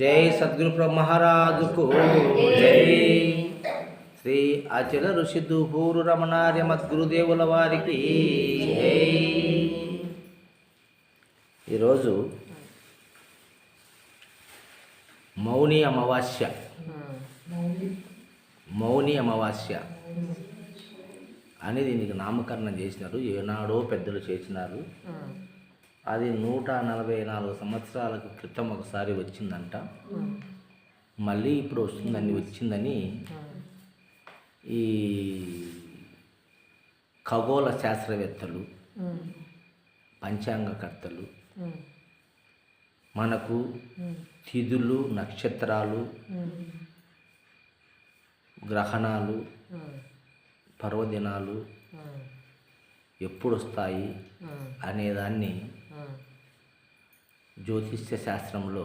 జై సద్గురు మహారాజుకు జై. శ్రీ అచల ఋషి దుహూరు రమణార్య మద్గురుదేవుల వారికి జై. ఈరోజు మౌని అమావాస్య. మౌని అమావాస్య అని దీనికి నామకరణం చేసినారు. ఏనాడో పెద్దలు చేసినారు. అది 144 సంవత్సరాల క్రితం ఒకసారి వచ్చిందంట. మళ్ళీ ఇప్పుడు వచ్చిందని ఈ ఖగోళ శాస్త్రవేత్తలు, పంచాంగకర్తలు మనకు తిథులు, నక్షత్రాలు, గ్రహణాలు, పర్వదినాలు ఎప్పుడు వస్తాయి అనేదాన్ని జ్యోతిష్య శాస్త్రంలో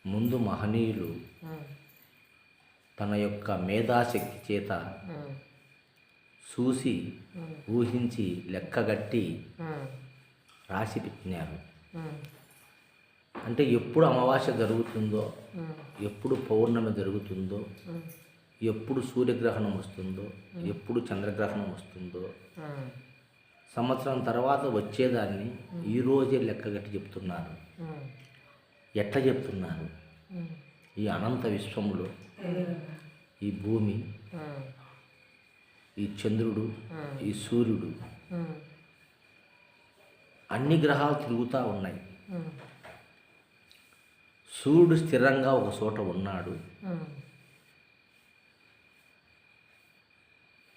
ముందు మహనీయులు తన యొక్క మేధాశక్తి చేత చూసి ఊహించి లెక్కగట్టి రాసి పెట్టినారు. అంటే ఎప్పుడు అమావాస్య జరుగుతుందో, ఎప్పుడు పౌర్ణమి జరుగుతుందో, ఎప్పుడు సూర్యగ్రహణం వస్తుందో, ఎప్పుడు చంద్రగ్రహణం వస్తుందో, సంవత్సరం తర్వాత వచ్చేదాన్ని ఈరోజే లెక్కగట్టి చెప్తున్నారు. ఎట్లా చెప్తున్నారు? ఈ అనంత విశ్వంలో ఈ భూమి, ఈ చంద్రుడు, ఈ సూర్యుడు, అన్ని గ్రహాలు తిరుగుతూ ఉన్నాయి. సూర్యుడు స్థిరంగా ఒక చోట ఉన్నాడు.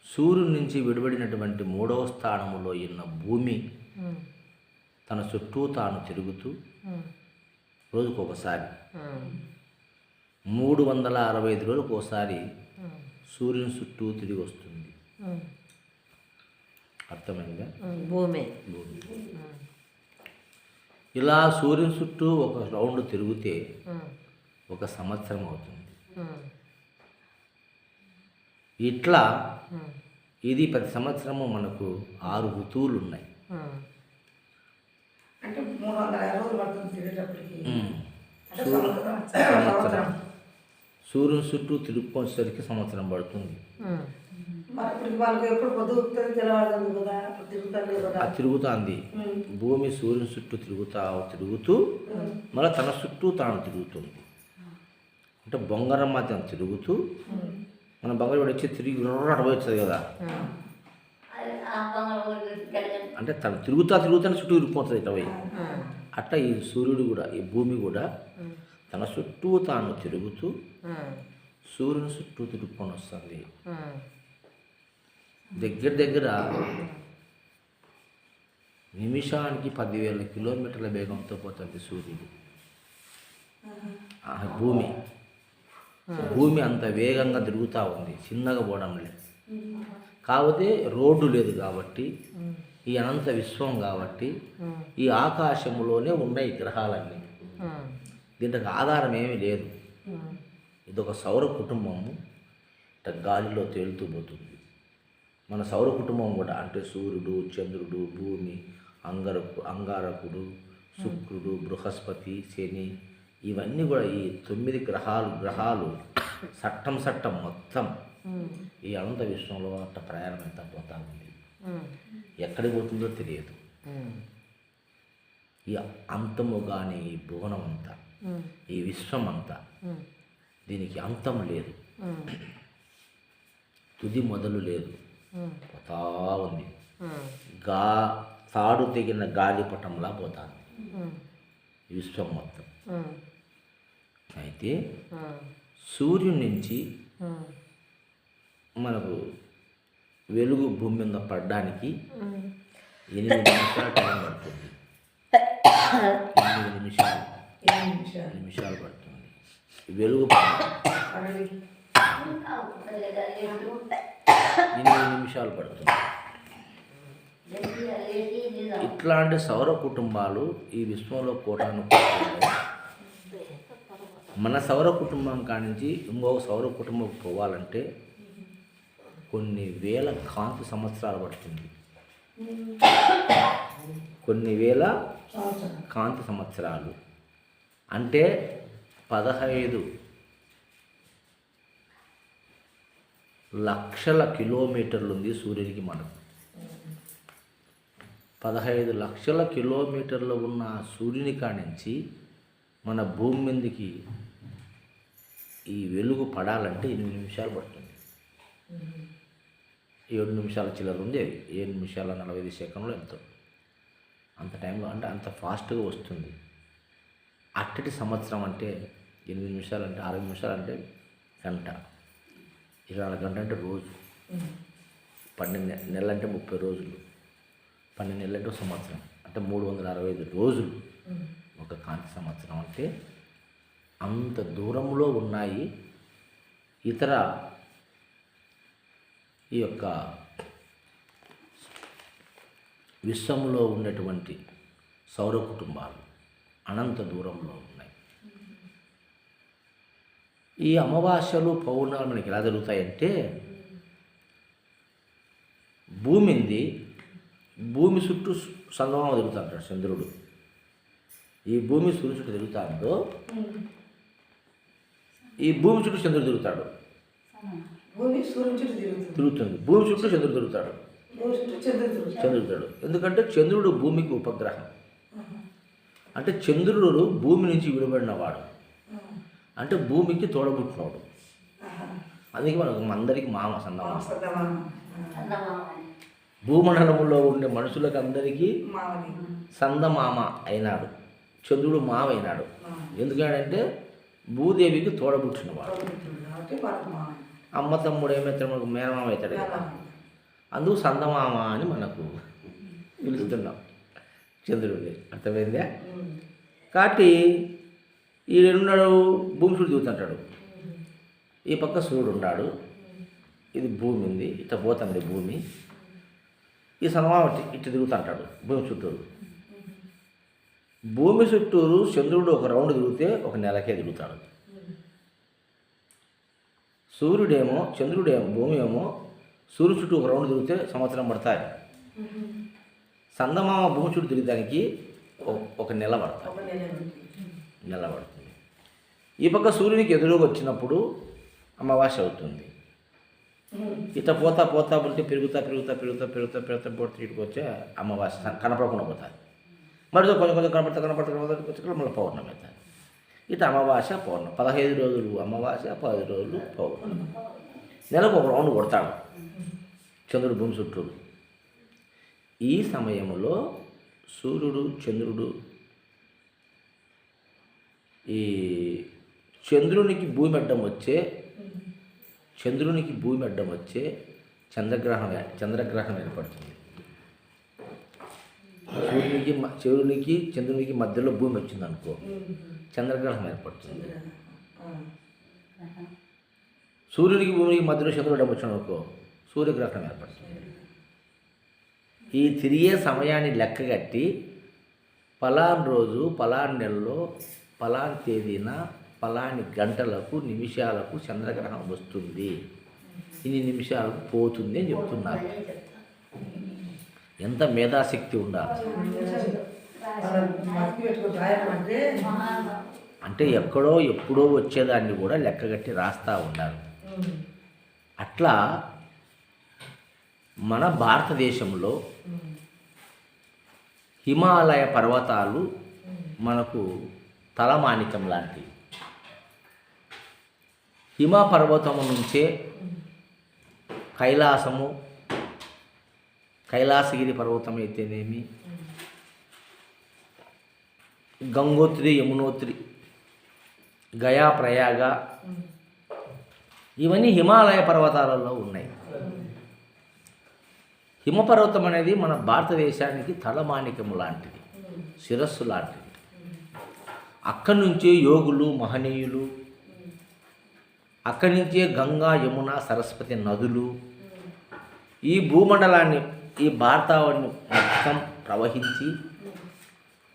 సూర్యుడి నుంచి విడిపడినటువంటి 3వ స్థానంలో ఉన్న భూమి తన చుట్టూ తాను తిరుగుతూ రోజుకు ఒకసారి 365 రోజులకు ఒకసారి సూర్యుని చుట్టూ తిరిగి వస్తుంది. అర్థమైందా? భూమి ఇలా సూర్యుని చుట్టూ ఒక రౌండ్ తిరిగితే 1 సంవత్సరం అవుతుంది. ఇట్లా ఇది ప్రతి సంవత్సరము మనకు 6 ఋతువులు ఉన్నాయి. సంవత్సరం సూర్యుని చుట్టూ తిరుగుకోసరికి సంవత్సరం పడుతుంది. తిరుగుతుంది భూమి సూర్యుని చుట్టూ తిరుగుతూ మళ్ళీ తన చుట్టూ తాను తిరుగుతుంది. అంటే బొంగరం మాత్రం తిరుగుతూ మన బంగారు వచ్చి తిరిగి అడవచ్చు కదా. అంటే తను తిరుగుతానే చుట్టూ ఇరుక్కుపోతుంది ఇట్లా పోయి. అట్లా ఈ సూర్యుడు కూడా, ఈ భూమి కూడా తన చుట్టూ తాను తిరుగుతూ సూర్యుని చుట్టూ తిరుగుకొని వస్తుంది. దగ్గర నిమిషానికి 10,000 కిలోమీటర్ల వేగంతో పోతుంది సూర్యుడు. భూమి అంత వేగంగా తిరుగుతూ ఉంది, చిన్నగా పోవడం లేదు. కాకపోతే రోడ్డు లేదు కాబట్టి, ఈ అనంత విశ్వం కాబట్టి ఈ ఆకాశంలోనే ఉన్నాయి గ్రహాలన్నీ. దీనికి ఆధారం ఏమీ లేదు. ఇదొక సౌర కుటుంబము, ఇట్లా గాలిలో తేలుతూ పోతుంది. మన సౌర కుటుంబం కూడా అంటే సూర్యుడు, చంద్రుడు, భూమి, అంగారకుడు, శుక్రుడు, బృహస్పతి, శని, ఇవన్నీ కూడా ఈ 9 గ్రహాలు చట్టం మొత్తం ఈ అనంత విశ్వంలో అట్ట ప్రయాణం ఎంత పోతా ఉంది. ఎక్కడికి పోతుందో తెలియదు. ఈ అంతము కానీ ఈ భువనం అంతా, ఈ విశ్వం అంతా, దీనికి అంతం లేదు, తుది మొదలు లేదు, పోతా ఉంది. తాడు తెగిన గాలిపటంలా పోతాను ఈ విశ్వం మొత్తం. అయితే సూర్యుని నుంచి మనకు వెలుగు భూమి మీద పడడానికి 8 నిమిషాలు టైం పడుతుంది. 8 నిమిషాలు పడుతుంది వెలుగు. 8 నిమిషాలు పడుతుంది. ఇట్లాంటి సౌర కుటుంబాలు ఈ విశ్వంలో కోటాను. మన సౌర కుటుంబం కానించి ఇంకొక సౌర కుటుంబం పోవాలంటే కొన్ని వేల కాంతి సంవత్సరాలు పడుతుంది. కొన్ని 1000 కాంతి సంవత్సరాలు. అంటే 15 లక్షల కిలోమీటర్లు ఉంది సూర్యునికి మనకు. 15 లక్షల కిలోమీటర్లు ఉన్న సూర్యుని కానించి మన భూమి మీదకి ఈ వెలుగు పడాలంటే 8 నిమిషాలు పడుతుంది. 7 నిమిషాల చిల్లర ఉంది, 7 నిమిషాల 45 సెకండ్లు ఎంతో. అంత టైంలో అంటే అంత ఫాస్ట్గా వస్తుంది. అట్టటి సంవత్సరం అంటే 8 నిమిషాలు అంటే 60 నిమిషాలు అంటే గంట, 24 గంటలు అంటే రోజు, 12 నెలలు అంటే 30 రోజులు, 12 నెలలు అంటే సంవత్సరం అంటే 365 రోజులు ఒక కాంతి సంవత్సరం. అంటే అంత దూరంలో ఉన్నాయి ఇతర ఈ యొక్క విశ్వంలో ఉన్నటువంటి సౌర కుటుంబాలు అనంత దూరంలో ఉన్నాయి. ఈ అమావాస్యలు పౌర్ణాలు మనకి ఎలా జరుగుతాయంటే, భూమి చుట్టూ చందమామ తిరుగుతాడు చంద్రుడు. ఈ భూమి సూర్యుడు చుట్టూ తిరుగుతాడో ఈ భూమి చుట్టూ చంద్రుడు తిరుగుతాడు. తిరుగుతుంది. భూమి చుట్టూ చంద్రుడు తిరుగుతాడు. చంద్రుడు ఎందుకంటే చంద్రుడు భూమికి ఉపగ్రహం. అంటే చంద్రుడు భూమి నుంచి విడిపడినవాడు, అంటే భూమికి తోడబుట్టినవాడు. అందుకే మనకు అందరికీ మామ చందమామ. భూమండలంలో ఉండే మనుషులకు అందరికీ చందమామ అయినాడు, చంద్రుడు మామ అయినాడు. ఎందుకంటే భూదేవికి తోడబుట్టినవాడు. అమ్మ తమ్ముడు ఏమైతే మనకు మేనమామ అవుతాడు కదా, అందుకు చందమామ అని మనకు పిలుస్తున్నాం చంద్రుడిని. అర్థమైందా? కాబట్టి ఈడున్నాడు, భూమి సూర్యుడు తిరుగుతుంటాడు. ఈ పక్క సూర్యుడు ఉన్నాడు, ఇది భూమి ఉంది, ఇట్లా పోతుంది భూమి. ఈ చందమామ ఇట్లా తిరుగుతుంటాడు భూమి చుట్టూరు. భూమి చుట్టూరు చంద్రుడు ఒక రౌండ్ తిరిగితే ఒక నెలకే తిరుగుతాడు. భూమి ఏమో సూర్యుడు చుట్టూ ఒక రౌండ్ తిరిగితే సంవత్సరం పడతాయి. చందమామ భూమి చుట్టూ తిరగడానికి ఒక నెల పడుతుంది. ఈ పక్క సూర్యునికి ఎదురుగా వచ్చినప్పుడు అమావాస్య అవుతుంది. ఇట్లా పోతా పోతే పెరుగుతా ఇటుకు వచ్చే అమావాస్య కనపడకుండా పోతుంది. మరితో కొంచెం కనపడతా మళ్ళీ పౌర్ణమి అవుతుంది. ఇట్లా అమావాస్య పౌర్ణమి 15 రోజులు అమావాస్య, 15 రోజులు పౌర్ణమి. నెలకు ఒక రౌండ్ కొడతాడు చంద్రుడు భూమి చుట్టూ. ఈ సమయంలో సూర్యుడు చంద్రుడు ఈ చంద్రునికి భూమి అడ్డం వచ్చే చంద్రగ్రహణం ఏర్పడుతుంది. సూర్యునికి చంద్రునికి మధ్యలో భూమి వచ్చింది అనుకో, చంద్రగ్రహణం ఏర్పడుతుంది. సూర్యునికి భూమికి మధ్యలో చంద్రుడు అడ్డం వచ్చింది అనుకో, సూర్యగ్రహణం ఏర్పడుతుంది. ఈ తిరిగే సమయాన్ని లెక్కగట్టి పలాన్ రోజు, పలాన్ నెలలో, పలాన్ తేదీన, పలాని గంటలకు, నిమిషాలకు చంద్రగ్రహణం వస్తుంది, ఇన్ని నిమిషాలకు పోతుంది అని చెప్తున్నారు. ఎంత మేధాశక్తి ఉండాలి అంటే ఎక్కడో ఎప్పుడో వచ్చేదాన్ని కూడా లెక్కగట్టి రాస్తూ ఉండాలి. అట్లా మన భారతదేశంలో హిమాలయ పర్వతాలు మనకు తలమానికం లాంటివి. హిమపర్వతము నుంచే కైలాసగిరి పర్వతం అయితేనేమి, గంగోత్రి, యమునోత్రి, గయా, ప్రయాగ, ఇవన్నీ హిమాలయ పర్వతాలలో ఉన్నాయి. హిమపర్వతం అనేది మన భారతదేశానికి తలమానికము లాంటిది, శిరస్సు లాంటిది. అక్కడి నుంచే యోగులు, మహనీయులు, అక్కడి నుంచే గంగా, యమున, సరస్వతి నదులు ఈ భూమండలాన్ని, ఈ భారతావని మొత్తం ప్రవహించి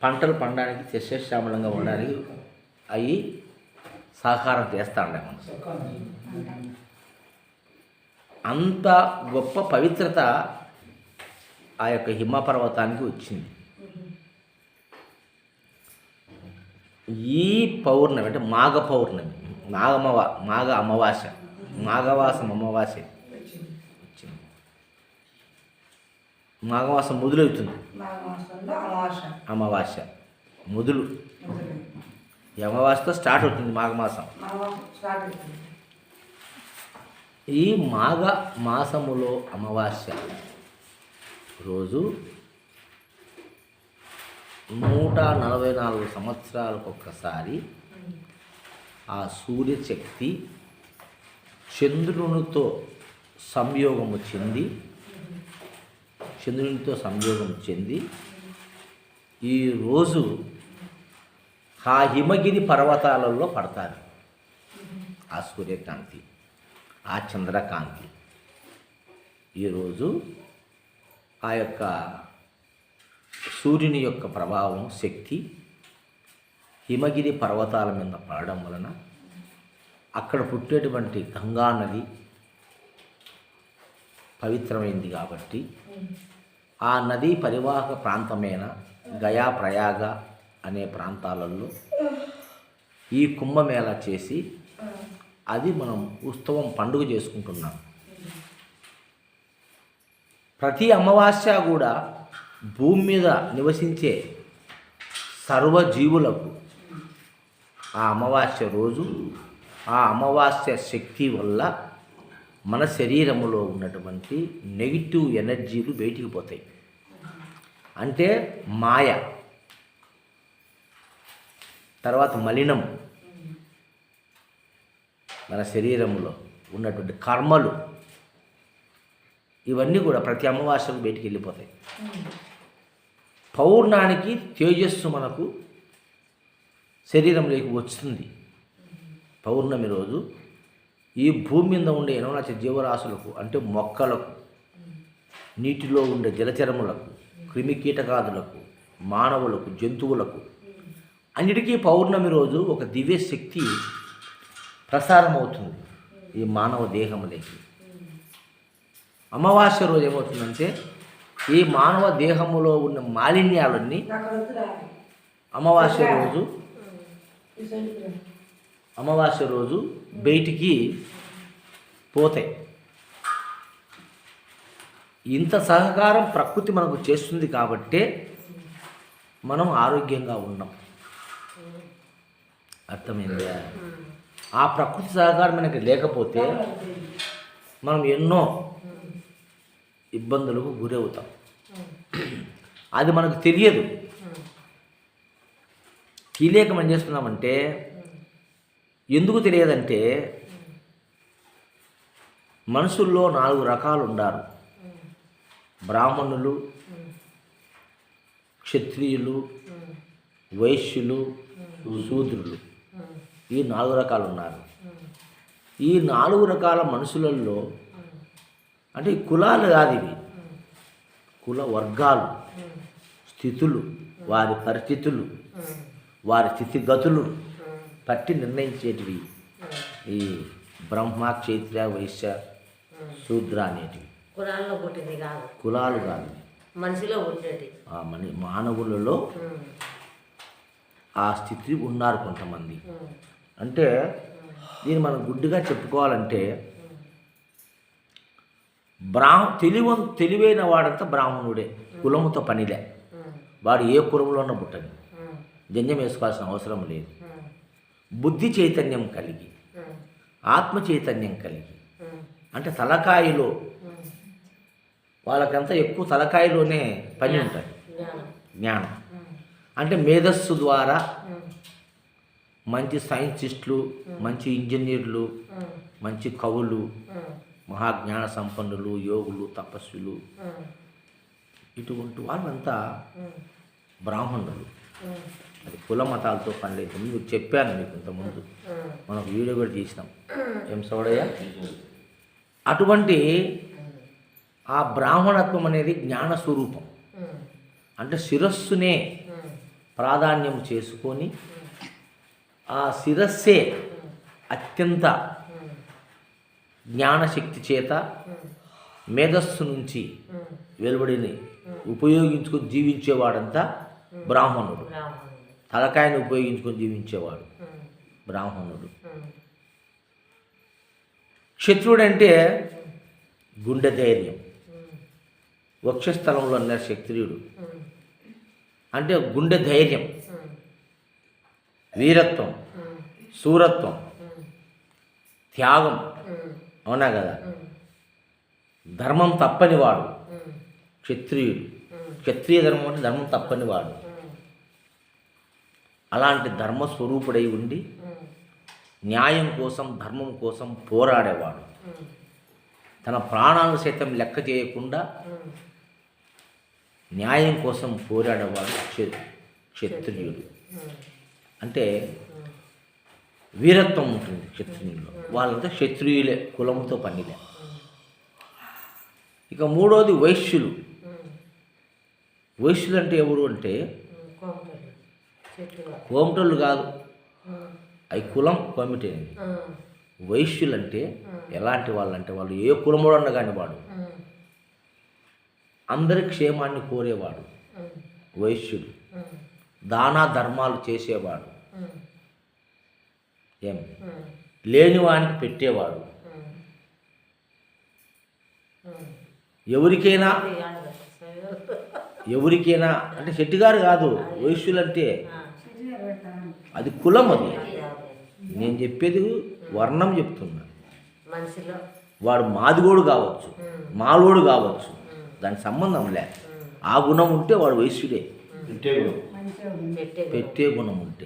పంటలు పండడానికి, సస్యశ్యామలంగా ఉండడానికి అవి సహకారం చేస్తూ ఉండే. అంత గొప్ప పవిత్రత ఆ యొక్క హిమపర్వతానికి వచ్చింది. ఈ పౌర్ణమి అంటే మాఘ పౌర్ణమి, మాఘ అమావాస్య, మాఘవాసం అమావాస్య వచ్చింది. మాఘమాసం మొదలవుతుంది, అమావాస్య మొదలు, ఈ అమావాస్యతో స్టార్ట్ అవుతుంది మాఘమాసం. ఈ మాఘ మాసములో అమావాస్య రోజు 144 సంవత్సరాలకు ఒక్కసారి ఆ సూర్యశక్తి చంద్రునితో సంయోగము చెంది ఈరోజు ఆ హిమగిరి పర్వతాలలో పడతారు ఆ సూర్యకాంతి, ఆ చంద్రకాంతి. ఈరోజు ఆ యొక్క సూర్యుని యొక్క ప్రభావం, శక్తి హిమగిరి పర్వతాల మీద పడడం వలన అక్కడ పుట్టేటువంటి గంగా నది పవిత్రమైంది కాబట్టి ఆ నదీ పరివాహక ప్రాంతమైన గయా, ప్రయాగ అనే ప్రాంతాలలో ఈ కుంభమేళా చేసి అది మనం ఉత్సవం, పండుగ చేసుకుంటున్నాం. ప్రతి అమావాస్య కూడా భూమి మీద నివసించే సర్వజీవులకు ఆ అమావాస్య రోజు, ఆ అమావాస్య శక్తి వల్ల మన శరీరములో ఉన్నటువంటి నెగిటివ్ ఎనర్జీలు బయటికి పోతాయి. అంటే మాయ, తర్వాత మలినం, మన శరీరంలో ఉన్నటువంటి కర్మలు, ఇవన్నీ కూడా ప్రతి అమావాస్యకు బయటికి వెళ్ళిపోతాయి. పౌర్ణానికి తేజస్సు మనకు శరీరంలోకి వస్తుంది. పౌర్ణమి రోజు ఈ భూమి మీద ఉండే 84 జీవరాశులకు, అంటే మొక్కలకు, నీటిలో ఉండే జలచరములకు, క్రిమికీటకాదులకు, మానవులకు, జంతువులకు అన్నిటికీ పౌర్ణమి రోజు ఒక దివ్య శక్తి ప్రసారం అవుతుంది ఈ మానవ దేహములోకి. అమావాస్య రోజు ఏమవుతుందంటే ఈ మానవ దేహములో ఉన్న మాలిన్యాలన్నీ అమావాస్య రోజు బయటికి పోతాయి. ఇంత సహకారం ప్రకృతి మనకు చేస్తుంది కాబట్టే మనం ఆరోగ్యంగా ఉన్నాం. అర్థమైందా? ఆ ప్రకృతి సహకారం మనకి లేకపోతే మనం ఎన్నో ఇబ్బందులకు గురవుతాం. అది మనకు తెలియదు. తెలియక మనం చేస్తున్నామంటే, ఎందుకు తెలియదంటే మనుషుల్లో 4 రకాలు ఉన్నారు. బ్రాహ్మణులు, క్షత్రియులు, వైశ్యులు, శూద్రులు, ఈ 4 రకాలు ఉన్నారు. ఈ 4 రకాల మనుషులలో, అంటే కులాలు కాదు ఇవి, కుల వర్గాలు, స్థితులు, వారి పరిస్థితులు, వారి స్థితిగతులు పట్టి నిర్ణయించేటివి ఈ బ్రహ్మ, క్షత్రియ, వైశ్య, శూద్ర అనేటివి. కులాలు కాదు, మనిషిలో ఉండేది. మానవులలో ఆ స్థితి ఉన్నారు కొంతమంది. అంటే దీన్ని మనం గుడ్డిగా చెప్పుకోవాలంటే తెలివైన వాడంతా బ్రాహ్మణుడే, కులముతో పనిలే. వాడు ఏ కులంలో ఉన్న పుట్టని జన్యం వేసుకోవాల్సిన అవసరం లేదు. బుద్ధి చైతన్యం కలిగి, ఆత్మ చైతన్యం కలిగి, అంటే తలకాయలో వాళ్ళకంతా ఎక్కువ తలకాయలోనే పని ఉంటుంది. జ్ఞానం అంటే మేధస్సు ద్వారా మంచి సైంటిస్టులు, మంచి ఇంజనీర్లు, మంచి కవులు, మహాజ్ఞాన సంపన్నులు, యోగులు, తపస్సులు, ఇటువంటి వాళ్ళంతా బ్రాహ్మణులు. అది కుల మతాలతో పని లేదు. మీకు చెప్పాను, మీకు ఇంతకుముందు మనం వీడియో కూడా తీసినాం. ఏం సోడయ్య? అటువంటి ఆ బ్రాహ్మణత్వం అనేది జ్ఞాన స్వరూపం. అంటే శిరస్సునే ప్రాధాన్యం చేసుకొని ఆ శిరస్సే అత్యంత జ్ఞానశక్తి చేత మేధస్సు నుంచి వెలువడిని ఉపయోగించుకొని జీవించేవాడంతా బ్రాహ్మణుడు. తలకాయని ఉపయోగించుకొని జీవించేవాడు బ్రాహ్మణుడు. క్షత్రుడు అంటే గుండె ధైర్యం. వక్షస్థలంలో అన్నారు క్షత్రియుడు అంటే గుండె ధైర్యం, వీరత్వం, శూరత్వం, త్యాగం. అవునా కదా? ధర్మం తప్పనివాడు క్షత్రియుడు. క్షత్రియ ధర్మం అంటే ధర్మం తప్పనివాడు. అలాంటి ధర్మస్వరూపుడై ఉండి న్యాయం కోసం, ధర్మం కోసం పోరాడేవాడు. తన ప్రాణాలను సైతం లెక్క చేయకుండా న్యాయం కోసం పోరాడేవాడు క్షత్రియుడు. అంటే వీరత్వం ఉంటుంది క్షత్రియుల్లో. వాళ్ళంతా క్షత్రియులే, కులంతో పనిలే. ఇక మూడోది వైశ్యులు. వైశ్యులు అంటే ఎవరు అంటే కోమటోళ్ళు కాదు, అవి కులం కమిటీ. వైశ్యులు అంటే ఎలాంటి వాళ్ళంటే వాళ్ళు ఏ కులముడు అన్న కానీ వాడు అందరి క్షేమాన్ని కోరేవాడు వైశ్యుడు. దానా ధర్మాలు చేసేవాడు, ఏం లేనివానికి పెట్టేవాడు. ఎవరికైనా అంటే శెట్టిగారు కాదు, వైశ్యులంటే అది కులం. అది నేను చెప్పేది వర్ణం చెప్తున్నా. వాడు మాదిగోడు కావచ్చు, మాలోడు కావచ్చు, దానికి సంబంధం లే. ఆ గుణం ఉంటే వాడు వైశ్యుడే. పెట్టే గుణం ఉంటే.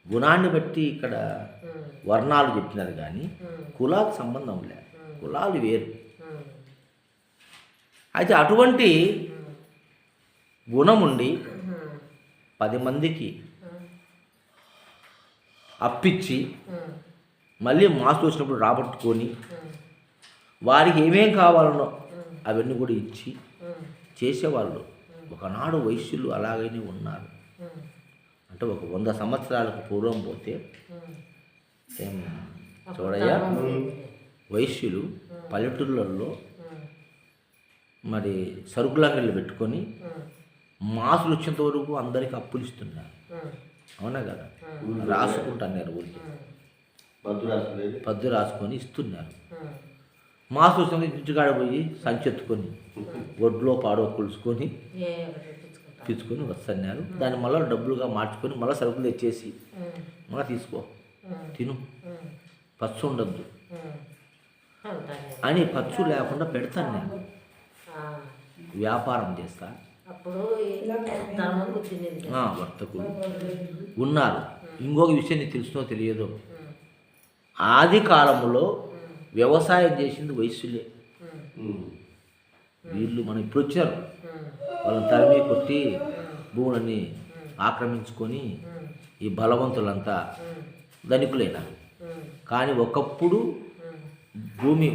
గుణాన్ని బట్టి ఇక్కడ వర్ణాలు చెప్పినారు కానీ కులాలకు సంబంధం లే. కులాలు వేరు. అయితే అటువంటి గుణం ఉండి 10 మందికి అప్పిచ్చి మళ్ళీ మాసు వచ్చినప్పుడు రాబట్టుకొని వారికి ఏమేం కావాలనో అవన్నీ కూడా ఇచ్చి చేసేవాళ్ళు. ఒకనాడు వైశ్యులు అలాగనే ఉన్నారు. అంటే ఒక 100 సంవత్సరాలకు పూర్వం పోతే ఏం చూడయ్యా, వైశ్యులు పల్లెటూళ్ళల్లో మరి సరుకులంగళ్ళు పెట్టుకొని మాసులు వచ్చేంత వరకు అందరికీ అప్పులు ఇస్తున్నారు. అవునా కదా? రాసుకుంటున్నారు, ఊరికి పద్దు రాసుకొని ఇస్తున్నారు. మాసు వచ్చిన ఇంటికాడ పోయి సంచెత్తుకొని ఒడ్లో పాడో కొలుసుకొని తీసుకొని వస్తున్నారు. దాన్ని మళ్ళీ డబ్బులుగా మార్చుకొని మళ్ళీ సరుకులు తెచ్చేసి మళ్ళీ తీసుకో, తిను, పచ్చు ఉండద్దు అని పచ్చు లేకుండా పెడతాను. నేను వ్యాపారం చేస్తా. వర్తకులు ఉన్నారు. ఇంకొక విషయం నీకు తెలుసునో తెలియదో, ఆది కాలంలో వ్యవసాయం చేసింది వైశ్యులే. వీళ్ళు మనం ఇప్పుడు వచ్చారు, వాళ్ళని తరిమి కొట్టి భూములని ఆక్రమించుకొని ఈ బలవంతులంతా ధనికులైనారు. కానీ ఒకప్పుడు భూమి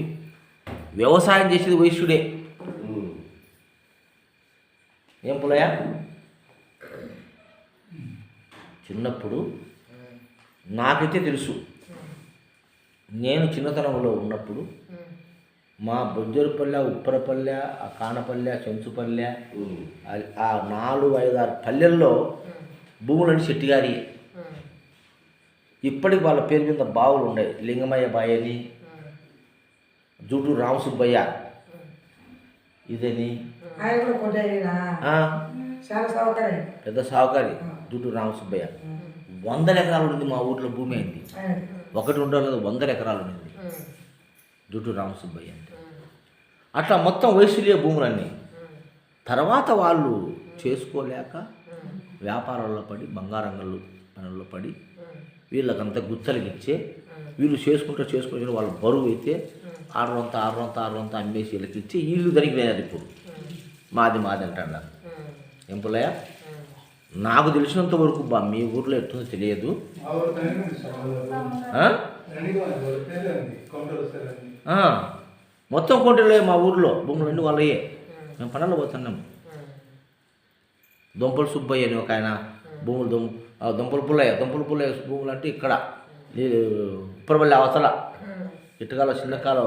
వ్యవసాయం చేసేది వైశ్యుడే. ఏం పులయ్య, చిన్నప్పుడు నాకైతే తెలుసు, నేను చిన్నతనంలో ఉన్నప్పుడు మా బొజ్జరపల్లె, ఉప్పరపల్లె, ఆ కానపల్లె, చెంచుపల్లె, ఆ 4, 5, 6 పల్లెల్లో భూములని శెట్టిగారి. ఇప్పటికి వాళ్ళ పేరు మీద బావులు ఉన్నాయి. లింగమయ్య బాయ్ అని, జూటు రామసుబ్బయ్య ఇదని, పెద్ద సావుకారి జూటు రామసుబ్బయ్య. 100 ఎకరాలు ఉంది మా ఊర్లో భూమి. అయింది ఒకటి ఉండలేదు, 100 ఎకరాలు ఉంది జూటు రామసుబ్బయ్య అంటే. అట్లా మొత్తం వైశ్యులే భూములన్నీ. తర్వాత వాళ్ళు చేసుకోలేక వ్యాపారాల్లో పడి, బంగారంగళ్ళు పనుల్లో పడి వీళ్ళకంతా గుత్తలకి ఇచ్చే, వీళ్ళు చేసుకుంటే వాళ్ళు బరువు అయితే 600 అమ్మేసి వీళ్ళకి ఇచ్చి వీళ్ళు దానికి లేదు. ఇప్పుడు మాది అంటాడు. ఏం పుల్లయ్య, నాకు తెలిసినంత వరకు మీ ఊర్లో ఎట్టుందో తెలియదు. మొత్తం కోటలే మా ఊర్లో భూములు అన్నీ వాళ్ళయే. మేము పనులు పోతున్నాం. దొంపల సుబ్బయ్య అని ఒక ఆయన భూములు దొంపల పుల్లయ్య భూములు అంటే ఇక్కడ ఉప్పరపల్లి అవతల ఇటుకాల చిన్నకాల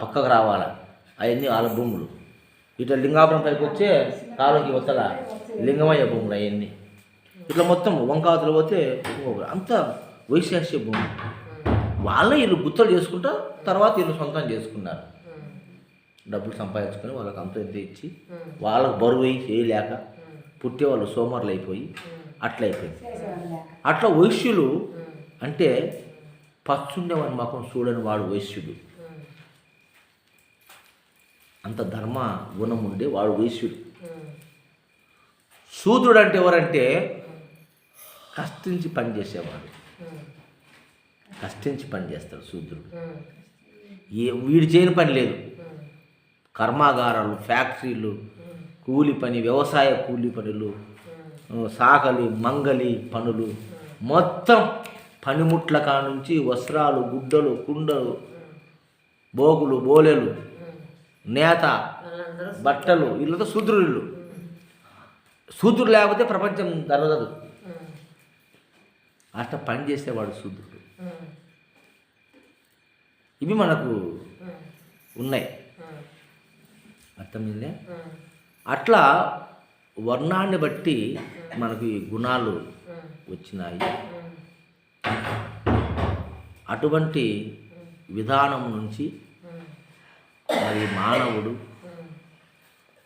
పక్కకు రావాలా, అవన్నీ వాళ్ళ భూములు. ఇట్లా లింగాపురం పైకి వచ్చే కాలుకి అవతల లింగమయ్య భూములు అవన్నీ. ఇట్లా మొత్తం వంకావతలు పోతే అంత వైశాస్య భూమి. వాళ్ళే వీళ్ళు గుత్తలు చేసుకుంటా తర్వాత వీళ్ళు సొంతం చేసుకున్నారు. డబ్బులు సంపాదించుకొని వాళ్ళకి అంత ఎంత ఇచ్చి వాళ్ళకు బరువు చేయలేక పుట్టే వాళ్ళు సోమరులు అయిపోయి అట్లయిపోయింది. అట్లా వైశ్యులు అంటే పచ్చుండేవాడి మాకు చూడని వాడు వైశ్యుడు. అంత ధర్మ గుణం ఉండే వాడు వైశ్యుడు. శూద్రుడు అంటే ఎవరంటే కష్టించి పనిచేసేవాడు. కష్టించి పని చేస్తాడు శూద్రుడు. వీడు చేయని పని లేదు. కర్మాగారాలు, ఫ్యాక్టరీలు, కూలి పని, వ్యవసాయ కూలి పనులు, సాకలి మంగలి పనులు, మొత్తం పనిముట్ల కానుంచి వస్త్రాలు, గుడ్డలు, కుండలు, బోగులు, బోలెలు, నేత, బట్టలు, వీళ్ళతో శూద్రులు. శూద్రుడు లేకపోతే ప్రపంచం జరగదు. అట్లా పని చేసేవాడు శూద్రుడు. ఇవి మనకు ఉన్నాయి. అర్థమైందే. అట్లా వర్ణాన్ని బట్టి మనకు ఈ గుణాలు వచ్చినాయి. అటువంటి విధానం నుంచి మరి మానవుడు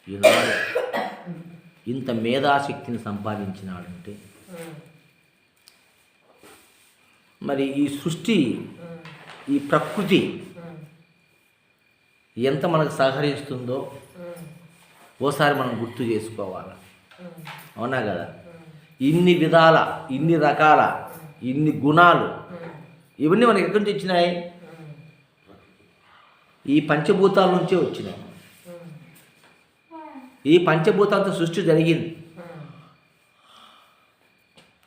ఈనాడు ఇంత మేధాశక్తిని సంపాదించినాడంటే మరి ఈ సృష్టి, ఈ ప్రకృతి ఎంత మనకు సహకరిస్తుందో ఓసారి మనం గుర్తు చేసుకోవాలి. అవునా కదా? ఇన్ని విధాల, ఇన్ని రకాల, ఇన్ని గుణాలు ఇవన్నీ మనకి ఎక్కడి నుంచి వచ్చినాయి? ఈ పంచభూతాల నుంచే వచ్చినాయి. ఈ పంచభూతాలతో సృష్టి జరిగింది.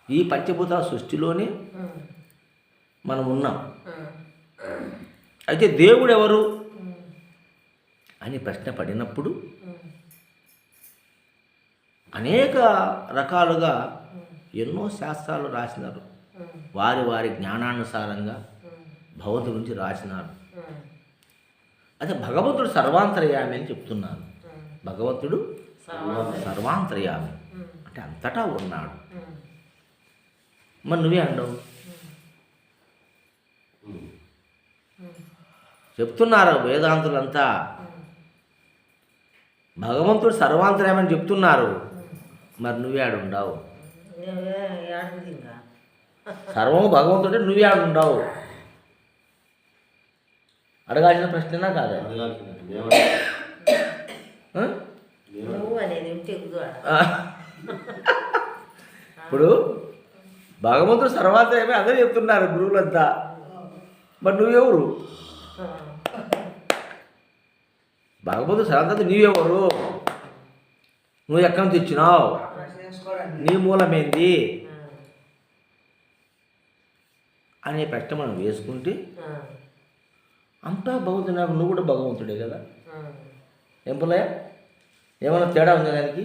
ఈ పంచభూతాల సృష్టిలోనే మనం ఉన్నాం. అయితే దేవుడు ఎవరు అని ప్రశ్న పడినప్పుడు అనేక రకాలుగా ఎన్నో శాస్త్రాలు రాసినారు. వారి వారి జ్ఞానానుసారంగా భగవంతుడి గురించి రాసినారు. అయితే భగవంతుడు సర్వాంతర్యామి అని చెప్తున్నాను. భగవంతుడు సర్వాంతర్యామి అంటే అంతటా ఉన్నాడు. మరి నువ్వే అండవు చెప్తున్నారు వేదాంతులంతా. భగవంతుడు సర్వాంతర్యామని చెప్తున్నారు. మరి నువ్వే ఆడుండవు. సర్వము భగవంతుడే, నువ్వే ఆడుండవు. అడగాల్సిన ప్రశ్ననా కాదా? ఇప్పుడు భగవంతుడు సర్వాంతర్యామి అదే చెప్తున్నారు గురువులంతా. మరి నువ్వెవరు? భగవంతుడు సర్వాంతర్యామి నీవెవరు? నువ్వు ఎక్కడి నుంచి తెచ్చినావు? నీ మూలమేంది అనే ప్రశ్న మనం వేసుకుంటే అంతా భగవంతుడు. నాకు నువ్వు కూడా భగవంతుడే కదా. ఏం పుల్లయ్య, ఏమైనా తేడా ఉంది దానికి?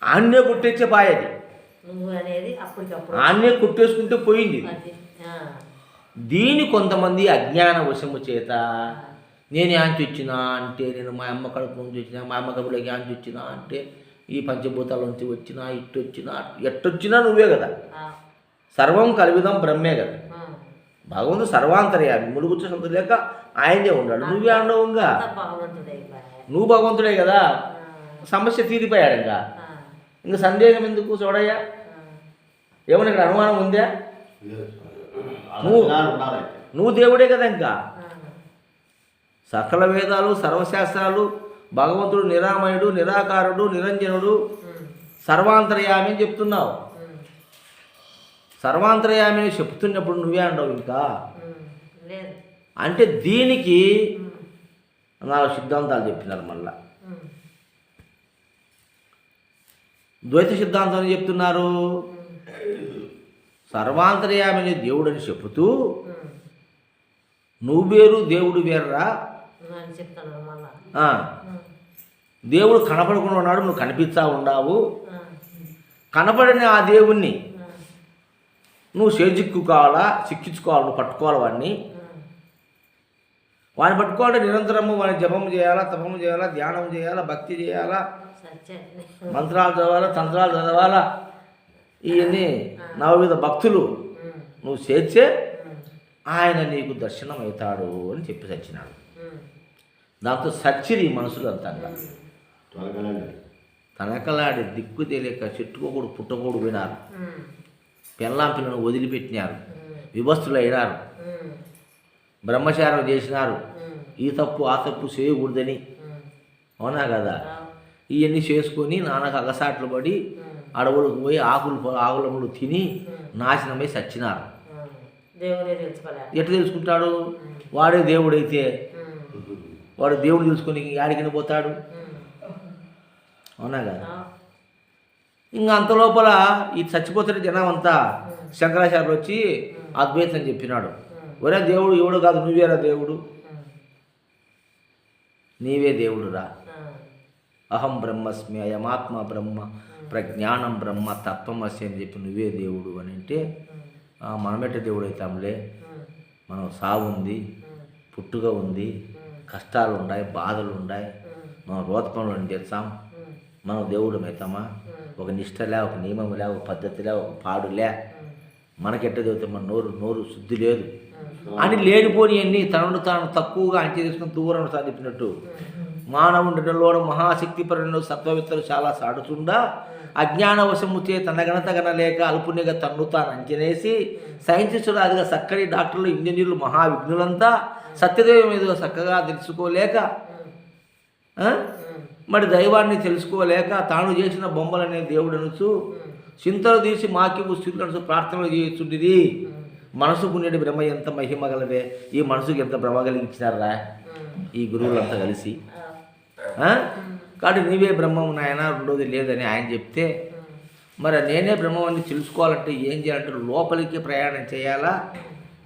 ఆన్నే కుట్టేచ్చే పాయది, ఆన్నే కుట్టేసుకుంటే పోయింది. దీని కొంతమంది అజ్ఞాన వశము చేత నేను యాంచి వచ్చినా అంటే, నేను మా అమ్మ కడుపు నుంచి వచ్చినా, మా అమ్మ కడుపులోకి యాంచి వచ్చినా అంటే, ఈ పంచభూతాల నుంచి వచ్చినా, ఇటు వచ్చినా, ఎట్టొచ్చినా నువ్వే కదా. సర్వం కల్విదం బ్రహ్మే కదా. భగవంతుడు సర్వాంతర్యామి, ములుగుచ్చ సొంత లేక ఆయనే ఉన్నాడు. నువ్వే ఉండవు. ఇంకా నువ్వు భగవంతుడే కదా. సమస్య తీరిపోయాడు. ఇంకా సందేహం ఎందుకు చూడయ్యా? ఏమన్నా ఇక్కడ అనుమానం ఉందా? నువ్వు దేవుడే కదా. ఇంకా సకల వేదాలు, సర్వశాస్త్రాలు, భగవంతుడు నిరామయుడు, నిరాకారుడు, నిరంజనుడు, సర్వాంతర్యామి అని చెప్తున్నావు. సర్వాంతర్యామి అని చెప్తున్నప్పుడు నువ్వే అంటావు ఇంకా అంటే దీనికి 4 సిద్ధాంతాలు చెప్పినారు. మళ్ళా ద్వైత సిద్ధాంతం అని చెప్తున్నారు. సర్వాంతర్యామి దేవుడని చెబుతూ నువ్వు వేరు దేవుడు వేర్రా. దేవుడు కనపడకుండా ఉన్నాడు, నువ్వు కనిపిస్తా ఉన్నావు. కనపడని ఆ దేవుణ్ణి నువ్వు చేజిక్కోవాలా, చిక్కించుకోవాలి, నువ్వు పట్టుకోవాలి వాడిని. వాడిని పట్టుకోవాలంటే నిరంతరము వాడిని జపం చేయాలా, తపము చేయాలా, ధ్యానం చేయాలా, భక్తి చేయాలా, మంత్రాలు చదవాలా, తంత్రాలు చదవాలా, ఇవన్నీ నవవిధ భక్తులు నువ్వు చేర్చే ఆయన నీకు దర్శనం అవుతాడు అని చెప్పి చచ్చినాడు. దాంతో సచ్చిరి మనసులు అంతంగా తనకలాడి దిక్కు తెలియక చెట్టుకోకూడు పుట్టకూడు వినారు, పెళ్ళాం పిల్లను వదిలిపెట్టినారు, విభస్తులు అయినారు, బ్రహ్మచారం చేసినారు, ఈ తప్పు ఆ తప్పు చేయకూడదని. అవునా కదా? ఇవన్నీ చేసుకొని నాన్నకు అగసాట్లు పడి అడవులకు పోయి ఆకులములు తిని నాశనమై చచ్చినారు. ఎట్లా తెలుసుకుంటాడు? వాడే దేవుడైతే వాడు దేవుడు తెలుసుకొని యాడికి పోతాడు? అవునా కదా? ఇంకా అంత లోపల ఈ చచ్చిపోతున్న జనం అంతా శంకరాచార్యులు వచ్చి అద్వైతం చెప్పినాడు. ఒరే దేవుడు ఎవడు కాదు, నువ్వేరా దేవుడు, నీవే దేవుడురా, అహం బ్రహ్మస్మి, అయమాత్మ బ్రహ్మ, ప్రజ్ఞానం బ్రహ్మ, తత్వమసి అని చెప్పి నువ్వే దేవుడు అని అంటే, మనమెట్ట దేవుడు అవుతాంలే, మనం సాగు ఉంది, పుట్టుక ఉంది, కష్టాలు ఉన్నాయి, బాధలు ఉన్నాయి, మనం రోత పనులను చేస్తాం, మనం దేవుడు అవుతామా? ఒక నిష్టలే, ఒక నియమంలే, ఒక పద్ధతిలే, ఒక పాడులే, మనకెట్ట దేవుతాం? మన నోరు శుద్ధి లేదు అని లేనిపోని అన్నీ తనను తాను తక్కువగా అంచనా చేసుకుని దూరం సాధించినట్టు మానవుడిలోని మహాశక్తి పరులను సత్వవిత్తలు చాలా సాడుతుండా అజ్ఞానవశము చే తన గణత గణలేక అల్పునిగా తన్ను తాను అంచనేసి సైంటిస్టులు అదిగా చక్కటి డాక్టర్లు ఇంజనీర్లు మహావిఘ్నులంతా సత్యదేవం మీద చక్కగా తెలుసుకోలేక మరి దైవాన్ని తెలుసుకోలేక తాను చేసిన బొమ్మలనే దేవుడు అనుచు చింతలు తీసి మాకి స్థితులు అనుచు ప్రార్థనలు చేస్తుండేది. మనసుకు ఉండేది బ్రహ్మ ఎంత మహిమ గలవే, ఈ మనసుకి ఎంత భ్రమ కలిగించినారా ఈ గురువులంతా కలిసి. కాబట్టి నీవే బ్రహ్మము నాయన, రెండోది లేదని ఆయన చెప్తే, మరి నేనే బ్రహ్మని తెలుసుకోవాలంటే ఏం చేయాలంటే లోపలికి ప్రయాణం చేయాలా,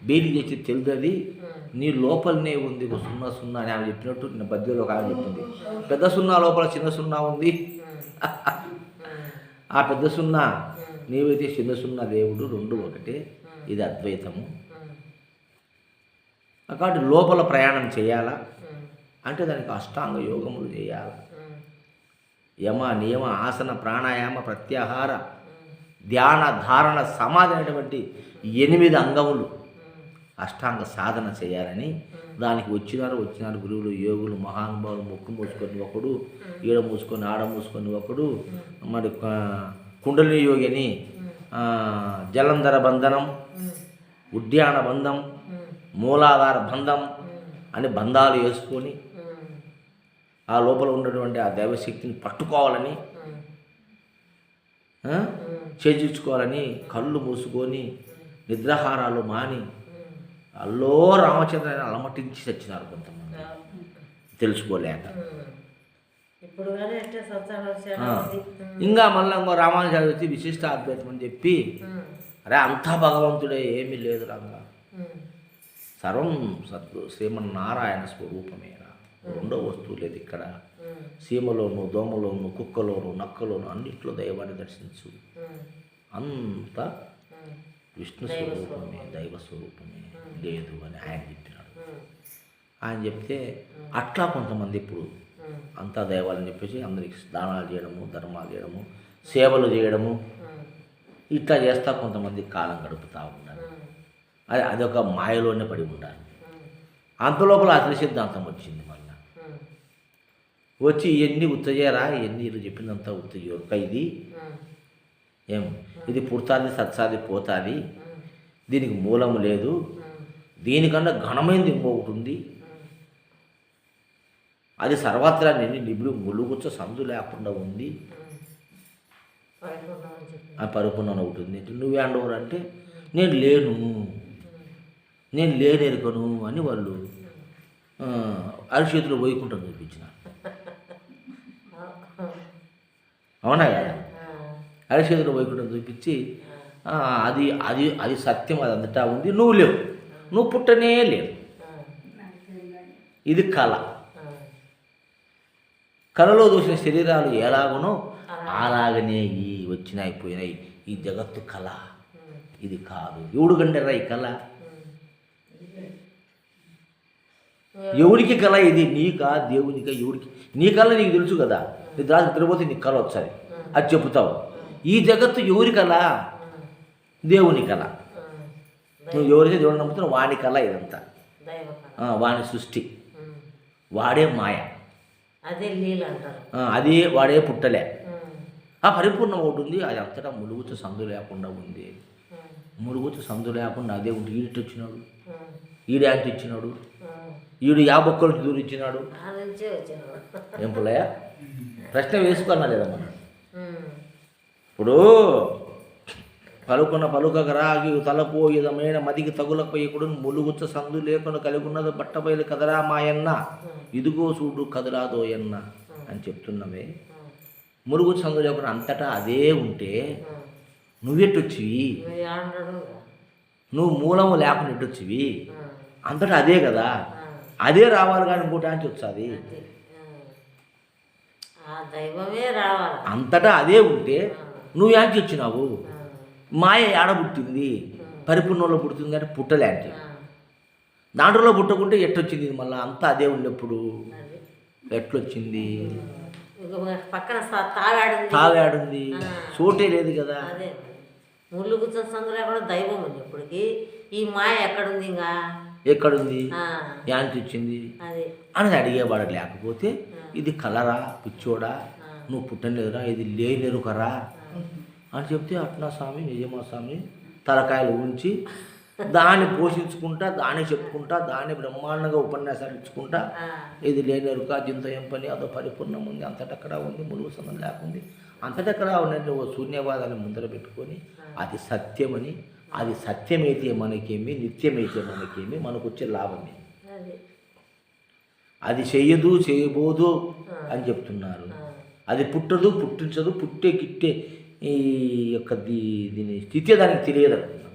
బీడి చేసి తెలుదది, నీ లోపలనే ఉంది ఒక సున్నా అని ఆమె చెప్పినట్టు నిన్న పద్యంలో ఒక ఆమె చెప్పింది. పెద్ద సున్నా లోపల చిన్న సున్నా ఉంది, ఆ పెద్ద సున్నా నీవైతే చిన్న సున్నా దేవుడు, రెండు ఒకటే, ఇది అద్వైతము. కాబట్టి లోపల ప్రయాణం చేయాలా అంటే దానికి అష్టాంగ యోగములు చేయాలి. యమ నియమ ఆసన ప్రాణాయామ ప్రత్యాహార ధ్యాన ధారణ సమాధి అనేటువంటి 8 అంగములు అష్టాంగ సాధన చేయాలని దానికి వచ్చినారు గురువులు, యోగులు, మహానుభావులు. ముక్కు మూసుకొని ఒకడు, ఈడ మూసుకొని ఆడ మూసుకొని ఒకడు, మరి కుండలిని యోగి అని జలంధర బంధనం, ఉద్యాన బంధం, మూలాధార బంధం అని బంధాలు వేసుకొని ఆ లోపల ఉన్నటువంటి ఆ దైవశక్తిని పట్టుకోవాలని, చేజించుకోవాలని కళ్ళు మూసుకొని నిద్రాహారాలు మాని అల్లో రామచంద్రని అలమటించి చచ్చినారు కొంతమంది తెలుసుకోలేక. ఇంకా మళ్ళీ ఇంకో రామానుజాచార్యులు వచ్చి విశిష్ట అద్వైతం అని చెప్పి, అరే అంతా భగవంతుడే, ఏమీ లేదు రంగా, సర్వం సత్తు శ్రీమన్నారాయణ స్వరూపమేనా, రెండో వస్తువు లేదు ఇక్కడ, సీమలోను దోమలోను కుక్కలోను నక్కలోను అన్నిట్లో దైవాన్ని దర్శించు, అంత విష్ణు స్వరూపమే, దైవ స్వరూపమే లేదు అని ఆయన చెప్పినాడు. ఆయన చెప్తే అట్లా కొంతమంది ఇప్పుడు అంతా దైవాలని చెప్పేసి అందరికి దానాలు చేయడము, ధర్మాలు చేయడము, సేవలు చేయడము, ఇట్లా చేస్తా కొంతమంది కాలం గడుపుతూ ఉండాలి. అదొక మాయలోనే పడి ఉండాలి. అంతలోపల అసలు సిద్ధాంతం వచ్చింది. మళ్ళీ వచ్చి ఇవన్నీ ఉత్తజేరా, ఇవన్నీ వీళ్ళు చెప్పిందంతా ఉత్తజేరు ఇది ఇది పుడతాది సత్సాది పోతాది, దీనికి మూలము లేదు, దీనికన్నా ఘనమైనది ఇంకొకటి ఉంది, అది సర్వత్రా నిన్ను ములుగుచ్చ సందు లేకుండా ఉంది, ఆ పరిపూర్ణ ఉంటుంది. నువ్వే అండవరు అంటే నేను లేనెరుకను అని వాళ్ళు అరిచేతులు వైకుంఠం చూపించినారు. అవునా కదా? అరిచేతులు వైకుంఠం చూపించి అది అది అది సత్యం, అది అంతటా ఉంది, నువ్వు లేవు, నువ్వు పుట్టనే లేవు, ఇది కళ. కళలో చూసిన శరీరాలు ఎలాగునో అలాగనే ఈ వచ్చినాయి పోయినాయి, ఈ జగత్తు కళ, ఇది కాదు. ఎవడు గండరా ఈ కళ? ఎవరికి కళ ఇది? నీకా దేవునికా? ఎవరికి నీ కళ నీకు తెలుసు కదా, నీ దాచి తిరగబోతే నీకు కళ వచ్చాది, అది చెప్తావు. ఈ జగత్తు ఎవరి కళ? దేవుని కళ. నువ్వు ఎవరైతే దేవుడు నమ్ముతున్నావు వాని కళ ఇదంతా, వాని సృష్టి, వాడే మాయ, అదే లీల అంటారు. అదే వాడే పుట్టలే. ఆ పరిపూర్ణం ఒకటి ఉంది, అది అంతటా ములుగుతూ సందు లేకుండా ఉంది. ములుగుతూ సందు లేకుండా అదే ఉంది. ఈడిటి వచ్చినాడు, ఈడు యాంటి ఇచ్చినాడు, ఈడు యా బొక్కలకి దూరం ఇచ్చినాడు. ఏం పుల్లయ్య ప్రశ్న వేసుకున్నా లేదా మనం? ఇప్పుడు పలుకున్న పలుకక రాగి తలపోయిదమైన మదికి తగులపోయకుడు ములుగుచ్చ సందు లేకుండా కలిగి ఉన్నది బట్టబయలు కదరా మాయన్న, ఇదిగో చూడు కదరాదోయన్న అని చెప్తున్నామే. ములుగుచ్చ సందు లేకుండా అంతటా అదే ఉంటే నువ్వెట్టొచ్చివి? నువ్వు మూలము లేకుండా ఎట్టొచ్చివి? అంతటా అదే కదా, అదే రావాలి కానీ ఇంకోటి అని వచ్చాది. అంతటా అదే ఉంటే నువ్వు యాంటి వచ్చినావు? మాయ ఏడ పుట్టింది? పరిపూర్ణంలో పుడుతుంది అంటే పుట్టలేంటి. దాంట్లో పుట్టకుంటే ఎట్టొచ్చింది? మళ్ళీ అంతా అదే ఉన్నప్పుడు ఎట్లొచ్చింది? పక్కన తాగాడుంది, చోటే లేదు కదా. ముళ్ళు కూర్చొని సందు లేకుండా దైవం ఉంది. ఇప్పటికి ఈ మాయ ఎక్కడుంది? ఇంకా ఎక్కడుంది? యాంటి వచ్చింది అని అడిగేవాడు. లేకపోతే ఇది కలరా పిచ్చోడా, నువ్వు పుట్టలేదురా, ఇది లేనెరుకరా అని చెప్తే అట్నా స్వామి నిజమా స్వామి తలకాయలు ఉంచి దాన్ని పోషించుకుంటా, దాన్ని చెప్పుకుంటా, దాన్ని బ్రహ్మాండంగా ఉపన్యాసాలు ఇచ్చుకుంటా, ఇది లేనెరుక జింత ఏం పని, అదో పరిపూర్ణం ఉంది, అంతటెక్కడ ఉంది, ములుగు సందం లేకుంది, అంతటెక్కడ ఉన్నట్టు ఓ శూన్యవాదాన్ని ముందర పెట్టుకొని అది సత్యమని, అది సత్యమైతే మనకేమి, నిత్యమైతే మనకేమి, మనకు వచ్చే లాభమే. అది చెయ్యదు చేయబోదు అని చెప్తున్నారు. అది పుట్టదు పుట్టించదు, పుట్టే గిట్టే ఈ యొక్క దీని స్థితి దానికి తెలియదు అనుకున్నాం.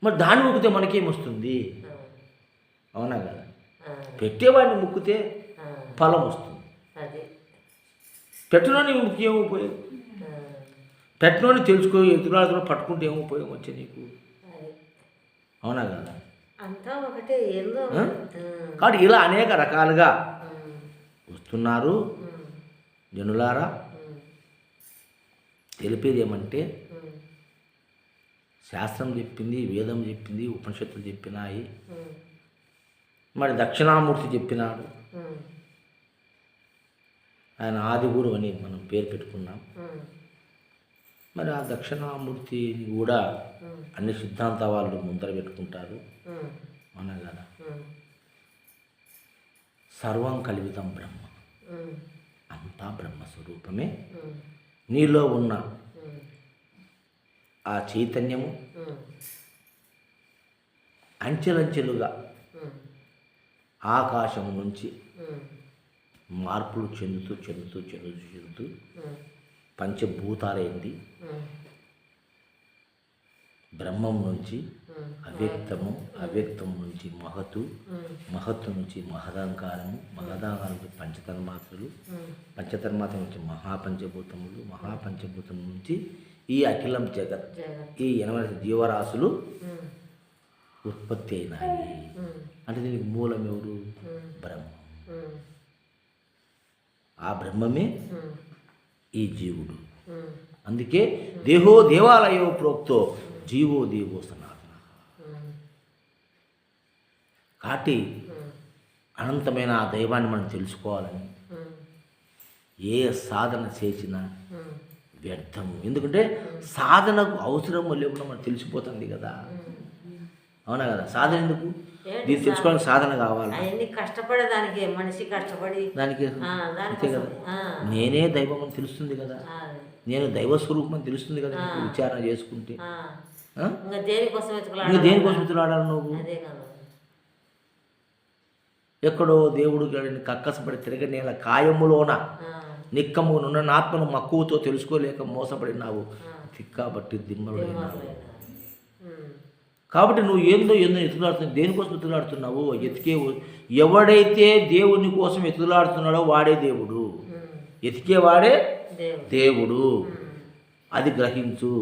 మరి దాన్ని మొక్కితే మనకేమొస్తుంది? అవునా కదా? పెట్టేవాడిని మొక్కితే ఫలం వస్తుంది. పెట్టినోని ముఖ్యం ఏమో ఉపయోగం? పెట్టినోని తెలుసుకో, ఎదురాడుతో పట్టుకుంటే ఏమో ఉపయోగం వచ్చే నీకు? అవునా కదా? కాబట్టి ఇలా అనేక రకాలుగా వస్తున్నారు జనులారా. తెలిపేది ఏమంటే శాస్త్రం చెప్పింది, వేదం చెప్పింది, ఉపనిషత్తులు చెప్పినాయి, మరి దక్షిణామూర్తి చెప్పినాడు. ఆయన ఆదిగురు అని మనం పేరు పెట్టుకున్నాం. మరి ఆ దక్షిణామూర్తిని కూడా అన్ని సిద్ధాంత వాళ్ళు ముందర పెట్టుకుంటారు. అవునా కదా? సర్వం కల్వితం బ్రహ్మ, అంతా బ్రహ్మస్వరూపమే. నీలో ఉన్న ఆ చైతన్యము అంచెలంచెలుగా ఆకాశం నుంచి మార్పులు చెందుతూ చెందుతూ చెందుతూ చెందుతూ పంచభూతాలైంది. బ్రహ్మం నుంచి అవ్యక్తము, అవ్యక్తం నుంచి మహత్తు, మహత్తు నుంచి మహదాంకారము, మహదాంకారం నుంచి పంచతన్మాత్రలు, పంచతన్మాత్ర నుంచి మహాపంచభూతములు, మహాపంచభూతం నుంచి ఈ అఖిలం జగత్, ఈ 80 జీవరాశులు ఉత్పత్తి అయినాయి. అంటే దీనికి మూలం ఎవరు? బ్రహ్మం. ఆ బ్రహ్మమే ఈ జీవుడు. అందుకే దేహో దేవాలయో ప్రోక్తో జీవో దేవో సనాతన. కాబట్టి అనంతమైన ఆ దైవాన్ని మనం తెలుసుకోవాలని ఏ సాధన చేసినా వ్యర్థము. ఎందుకంటే సాధనకు అవసరం లేకుండా మనకు తెలిసిపోతుంది కదా. అవునా కదా? సాధన ఎందుకు? దీన్ని తెలుసుకోవడానికి సాధన కావాలి. కష్టపడేదానికి మనిషి కష్టపడి దానికి అంతే కదా. నేనే దైవం అని తెలుస్తుంది కదా, నేను దైవ స్వరూపం అని తెలుస్తుంది కదా విచారణ చేసుకుంటే. ఇంకా దేనికోసం వెతులాడాలి నువ్వు? ఎక్కడో దేవుడు కక్కసపడి తిరగనేల కాయములోన నిక్కము నున్న ఆత్మను మక్కువతో తెలుసుకోలేక మోసపడినావు, తిక్కాబట్టి దిమ్మలుడినావు. కాబట్టి నువ్వు ఏందో ఎత్తులాడుతున్నావు. దేనికోసం ఎత్తులాడుతున్నావు? ఎవడైతే దేవుని కోసం ఎత్తులాడుతున్నాడో వాడే దేవుడు, ఎతికేవాడే దేవుడు. అది గ్రహించు,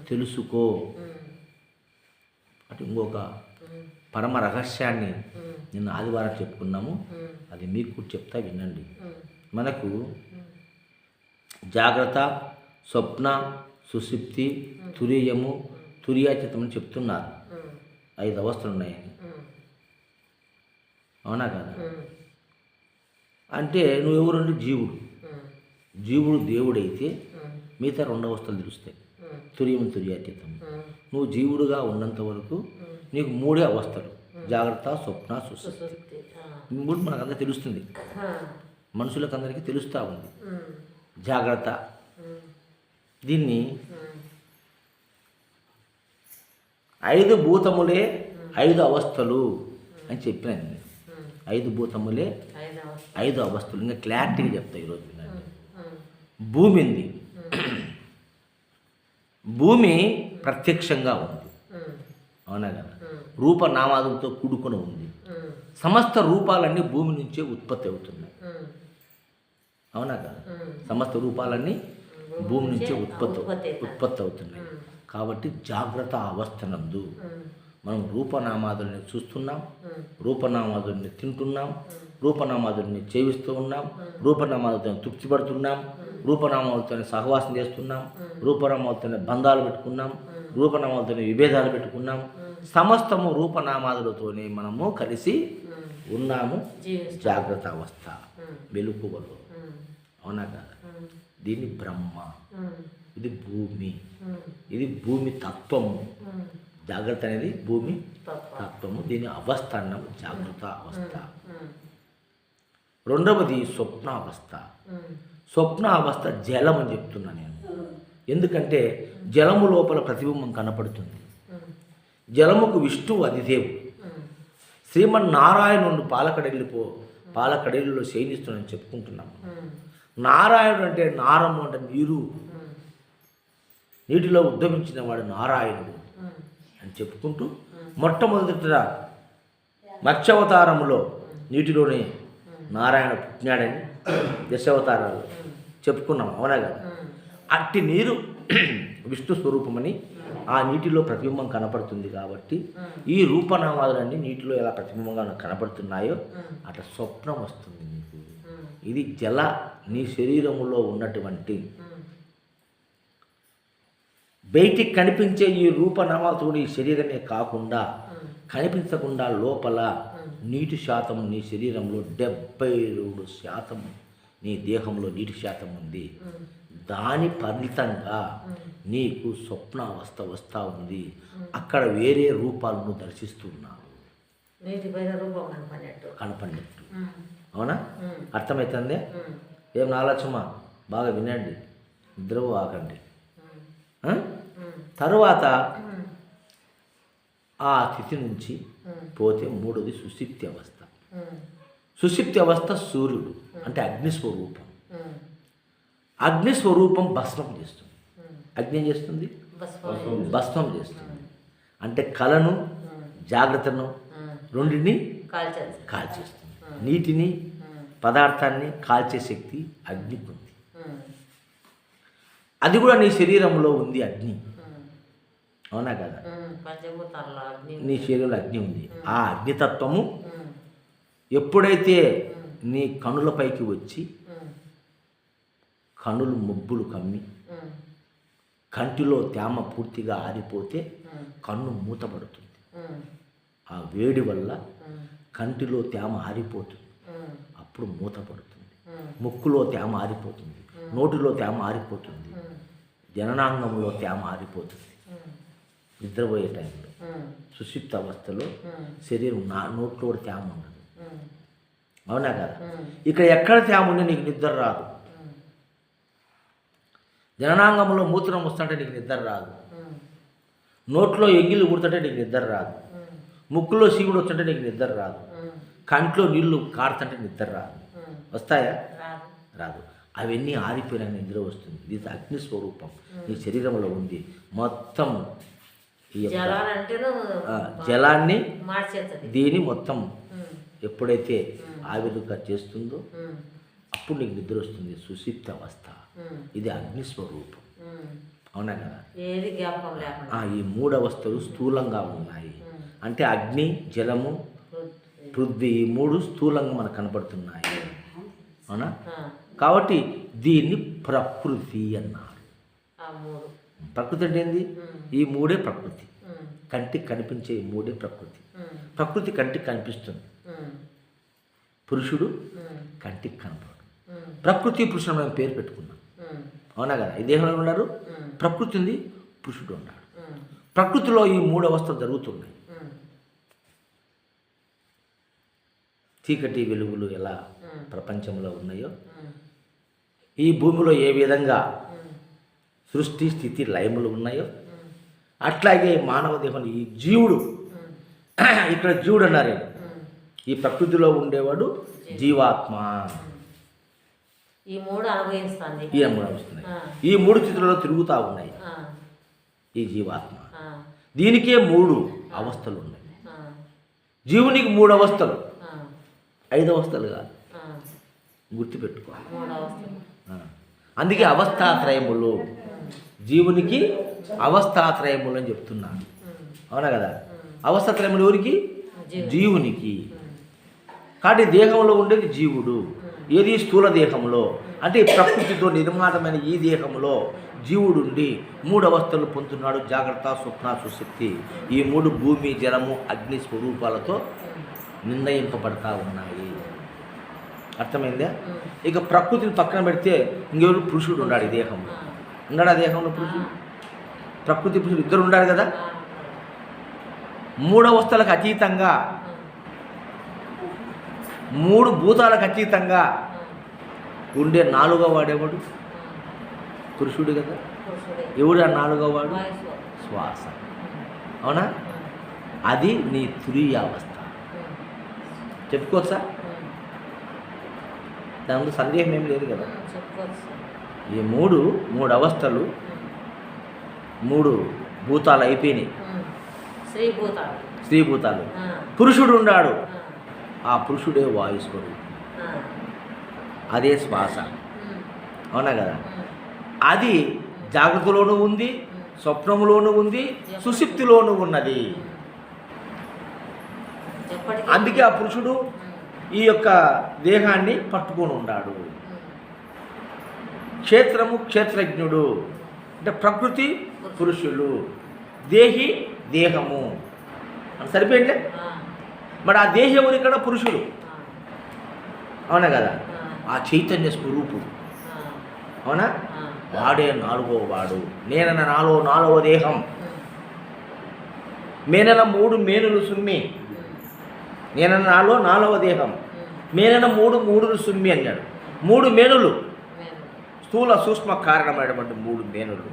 తెలుసుకో. అటు ఇంకొక పరమ రహస్యాన్ని నిన్న ఆదివారం చెప్పుకున్నాము, అది మీకు చెప్తా వినండి. మనకు జాగ్రత్త స్వప్న, సుషుప్తి, తురీయము, తురియాచితం అని చెప్తున్నారు. 5 అవస్థలు ఉన్నాయని. అవునా కదా? అంటే నువ్వెవరంటే జీవుడు. జీవుడు దేవుడైతే మిగతా 2 అవస్థలు తెలుస్తాయి, తురియం, తురియాచితం. నువ్వు జీవుడుగా ఉన్నంత వరకు నీకు 3 అవస్థలు, జాగ్రత్త, స్వప్న, సుషుప్తి. 3 మనకందరికీ తెలుస్తుంది, మనుషులకు అందరికీ తెలుస్తూ ఉంది. జాగ్రత్త దీన్ని 5 భూతములే 5 అవస్థలు అని చెప్పినాను నేను. 5 భూతములే 5 అవస్థలు. ఇంకా క్లారిటీగా చెప్తా ఈరోజు. భూమి ఉంది. భూమి ప్రత్యక్షంగా ఉంది. అవునా కదా? రూపనామాదులతో కూడుకొని ఉంది. సమస్త రూపాలన్నీ భూమి నుంచే ఉత్పత్తి అవుతున్నాయి. అవునా కదా? సమస్త రూపాలన్నీ భూమి నుంచే ఉత్పత్తి అవుతున్నాయి. కాబట్టి జాగ్రత్త అవస్థనందు మనం రూపనామాదుల్ని చూస్తున్నాం, రూపనామాదుల్ని తింటున్నాం, రూపనామాదుల్ని చేవిస్తూ ఉన్నాం, రూపనామాదులతో తృప్తి పడుతున్నాం, రూపనామాలతో సహవాసం చేస్తున్నాం, రూపనామాలతో బంధాలు పెట్టుకున్నాం, రూపనామాలతో విభేదాలు పెట్టుకున్నాం. సమస్తము రూపనామాదులతోనే మనము కలిసి ఉన్నాము. జాగ్రత్త అవస్థ, వెలుగువలో. అవునా కదా? దీన్ని బ్రహ్మ, ఇది భూమి, ఇది భూమి తత్వము. జాగ్రత్త అనేది భూమి తత్వము. దీని అవస్థ అన్నాము, జాగ్రత్త అవస్థ. రెండవది స్వప్న అవస్థ. స్వప్న అవస్థ జలం అని చెప్తున్నా నేను. ఎందుకంటే జలము లోపల ప్రతిబింబం కనపడుతుంది. జలముకు విష్ణువు అధిదేవుడు. శ్రీమన్నారాయణుడు పాలకడలిలో శయనిస్తున్నాడని చెప్పుకుంటున్నాము. నారాయణుడు అంటే నారము అంటే నీరు, నీటిలో ఉద్భవించిన వాడు నారాయణుడు అని చెప్పుకుంటూ మొట్టమొదట మత్స్యావతారములో నీటిలోనే నారాయణ పుట్టినాడని దశావతారాలు చెప్పుకున్నాం. అవునా కదా? అట్టి నీరు విష్ణు స్వరూపమని ఆ నీటిలో ప్రతిబింబం కనపడుతుంది. కాబట్టి ఈ రూపనామాదులన్నీ నీటిలో ఎలా ప్రతిబింబంగా కనపడుతున్నాయో అట్లా స్వప్నం వస్తుంది నీకు. ఇది నీ శరీరములో ఉన్నటువంటి బయటికి కనిపించే ఈ రూపనామాలతో ఈ శరీరమే కాకుండా కనిపించకుండా లోపల నీటి శాతం నీ శరీరంలో 72% నీ దేహంలో నీటి శాతం ఉంది. దాని ఫలితంగా నీకు స్వప్న అవస్థ వస్తూ ఉంది. అక్కడ వేరే రూపాలను దర్శిస్తున్నావు, కనపడినట్టు. అవునా? అర్థమవుతుంది? ఏం నాలక్ష్మ, బాగా వినండి, నిద్రవు ఆకండి. తరువాత ఆ స్థితి నుంచి పోతే మూడోది సుషుప్తి అవస్థ. సుషుప్తి అవస్థ సూర్యుడు అంటే అగ్నిస్వరూపం. అగ్నిస్వరూపం భస్మం చేస్తుంది. అగ్ని ఏం చేస్తుంది? భస్మం చేస్తుంది. అంటే కళను, జాగ్రత్తను రెండింటిని కాల్చేస్తుంది. నీటిని, పదార్థాన్ని కాల్చే శక్తి అగ్నికి ఉంది. అది కూడా నీ శరీరంలో ఉంది అగ్ని. అవునా కదా? నీ శరీరంలో అగ్ని ఉంది. ఆ అగ్నితత్వము ఎప్పుడైతే నీ కనులపైకి వచ్చి కనులు మబ్బులు కమ్మి కంటిలో తేమ పూర్తిగా ఆరిపోతే కన్ను మూతపడుతుంది. ఆ వేడి వల్ల కంటిలో తేమ ఆరిపోతుంది, అప్పుడు మూతపడుతుంది. ముక్కులో తేమ ఆరిపోతుంది, నోటిలో తేమ ఆరిపోతుంది, జననాంగంలో తేమ ఆరిపోతుంది. నిద్రపోయే టైంలో సుషుప్త అవస్థలో శరీరం నోట్లో కూడా తేమ ఉండదు. అవునా కదా? ఇక్కడ ఎక్కడ తేమ ఉందో నీకు నిద్ర రాదు. జననాంగంలో మూత్రం వస్తుంటే నీకు నిద్ర రాదు. నోట్లో ఎంగిలు కుడుతుంటే నీకు నిద్ర రాదు. ముక్కులో సీగుడు వస్తుంటే నీకు నిద్ర రాదు. కంట్లో నీళ్లు కారుతుంటే నిద్ర రాదు. వస్తాయా? రాదు. అవన్నీ ఆరిపోయినా నిద్ర వస్తుంది. ఇది అగ్ని స్వరూపం నీ శరీరంలో ఉంది. మొత్తం ఈ జలాన్ని దీని మొత్తం ఎప్పుడైతే ఆవిరిగా చేస్తుందో అప్పుడు నీకు నిద్ర వస్తుంది. సుషుప్త అవస్థ. ఇది అగ్ని స్వరూపం. అవునా కదా? ఈ 3 అవస్థలు స్థూలంగా ఉన్నాయి. అంటే అగ్ని, జలము, పృథ్వీ, ఈ 3 స్థూలంగా మనకు కనపడుతున్నాయి. అవునా? కాబట్టి దీన్ని ప్రకృతి అన్నారు. మూడు. ప్రకృతి అంటే ఏంది? ఈ మూడే ప్రకృతి. కంటికి కనిపించే ఈ మూడే ప్రకృతి. ప్రకృతి కంటికి కనిపిస్తుంది, పురుషుడు కంటికి కనపడు. ప్రకృతి పురుషుడు మనం పేరు పెట్టుకున్నాం, అవునా కదా? ఈ దేహంలో ఉన్నారు, ప్రకృతి ఉంది, పురుషుడు ఉన్నాడు. ప్రకృతిలో ఈ మూడు అవస్థలు జరుగుతున్నాయి. చీకటి వెలుగులు ఎలా ప్రపంచంలో ఉన్నాయో, ఈ భూమిలో ఏ విధంగా సృష్టి స్థితి లయములు ఉన్నాయో, అట్లాగే మానవ దేహం ఈ జీవుడు, ఇక్కడ జీవుడు అన్నారు, ఈ ప్రకృతిలో ఉండేవాడు జీవాత్మ. ఈ మూడు అనుభవిస్తుంది, ఈ మూడు స్థితులలో తిరుగుతూ ఉన్నాయి ఈ జీవాత్మ. దీనికే మూడు అవస్థలు ఉన్నాయి. జీవునికి మూడు అవస్థలు, 5 అవస్థలు కాదు, గుర్తుపెట్టుకోవాలి. అందుకే అవస్థాత్రయములు, జీవునికి అవస్థాత్రయములు అని చెప్తున్నాను, అవునా కదా? అవస్థాత్రయములు ఎవరికి? జీవునికి. కాబట్టి దేహంలో ఉండేది జీవుడు. ఏది? స్థూల దేహంలో, అంటే ప్రకృతితో నిర్మాణమైన ఈ దేహంలో జీవుడుండి 3 అవస్థలు పొందుతున్నాడు: జాగ్రత్త, స్వప్న, సుశక్తి. ఈ 3 భూమి, జలము, అగ్ని స్వరూపాలతో నిర్ణయింపబడతా ఉన్నాయి. అర్థమైందా? ఇక ప్రకృతిని పక్కన పెడితే ఇంకెవరు? పురుషుడు ఉన్నాడు ఈ దేహంలో. ఉన్నాడు ఆ దేహంలో పురుషుడు? ప్రకృతి పురుషుడు ఇద్దరు ఉన్నారు కదా. 3 అవస్థలకు అతీతంగా, 3 భూతాలకు అతీతంగా ఉండే 4వ వాడేవాడు? పురుషుడు కదా. ఎవడు ఆ 4వ వాడు? శ్వాస. అవునా? అది నీ తురీయ అవస్థ. చెప్పుకోవచ్చా? దానిలో సందేహం ఏం లేదు కదా. ఈ మూడు అవస్థలు, 3 భూతాలు అయిపోయినాయి. స్త్రీ భూతాలు. పురుషుడు ఉన్నాడు, ఆ పురుషుడే వాయుస్వరుడు, అదే శ్వాస. అవునా కదా? అది జాగ్రత్తలోనూ ఉంది, స్వప్నంలోనూ ఉంది, సుషుప్తిలోనూ ఉన్నది. అందుకే ఆ పురుషుడు ఈ యొక్క దేహాన్ని పట్టుకొని ఉన్నాడు. క్షేత్రము క్షేత్రజ్ఞుడు, అంటే ప్రకృతి పురుషులు, దేహి దేహము అని సరిపోయింది. మరి ఆ దేహి ఎవరు? ఇక్కడ పురుషుడు, అవునా కదా? ఆ చైతన్య స్వరూపుడు, అవునా? వాడే 4వ వాడు. నేనన్న 4వ దేహం. మేనన 3 మేనులు సుమ్మి, నేనన్న 4వ దేహం. మేనన 3 సుమ్మి అన్నాడు. 3 మేనులు, స్థూల సూక్ష్మ కారణమైనటువంటి 3 మేనులు.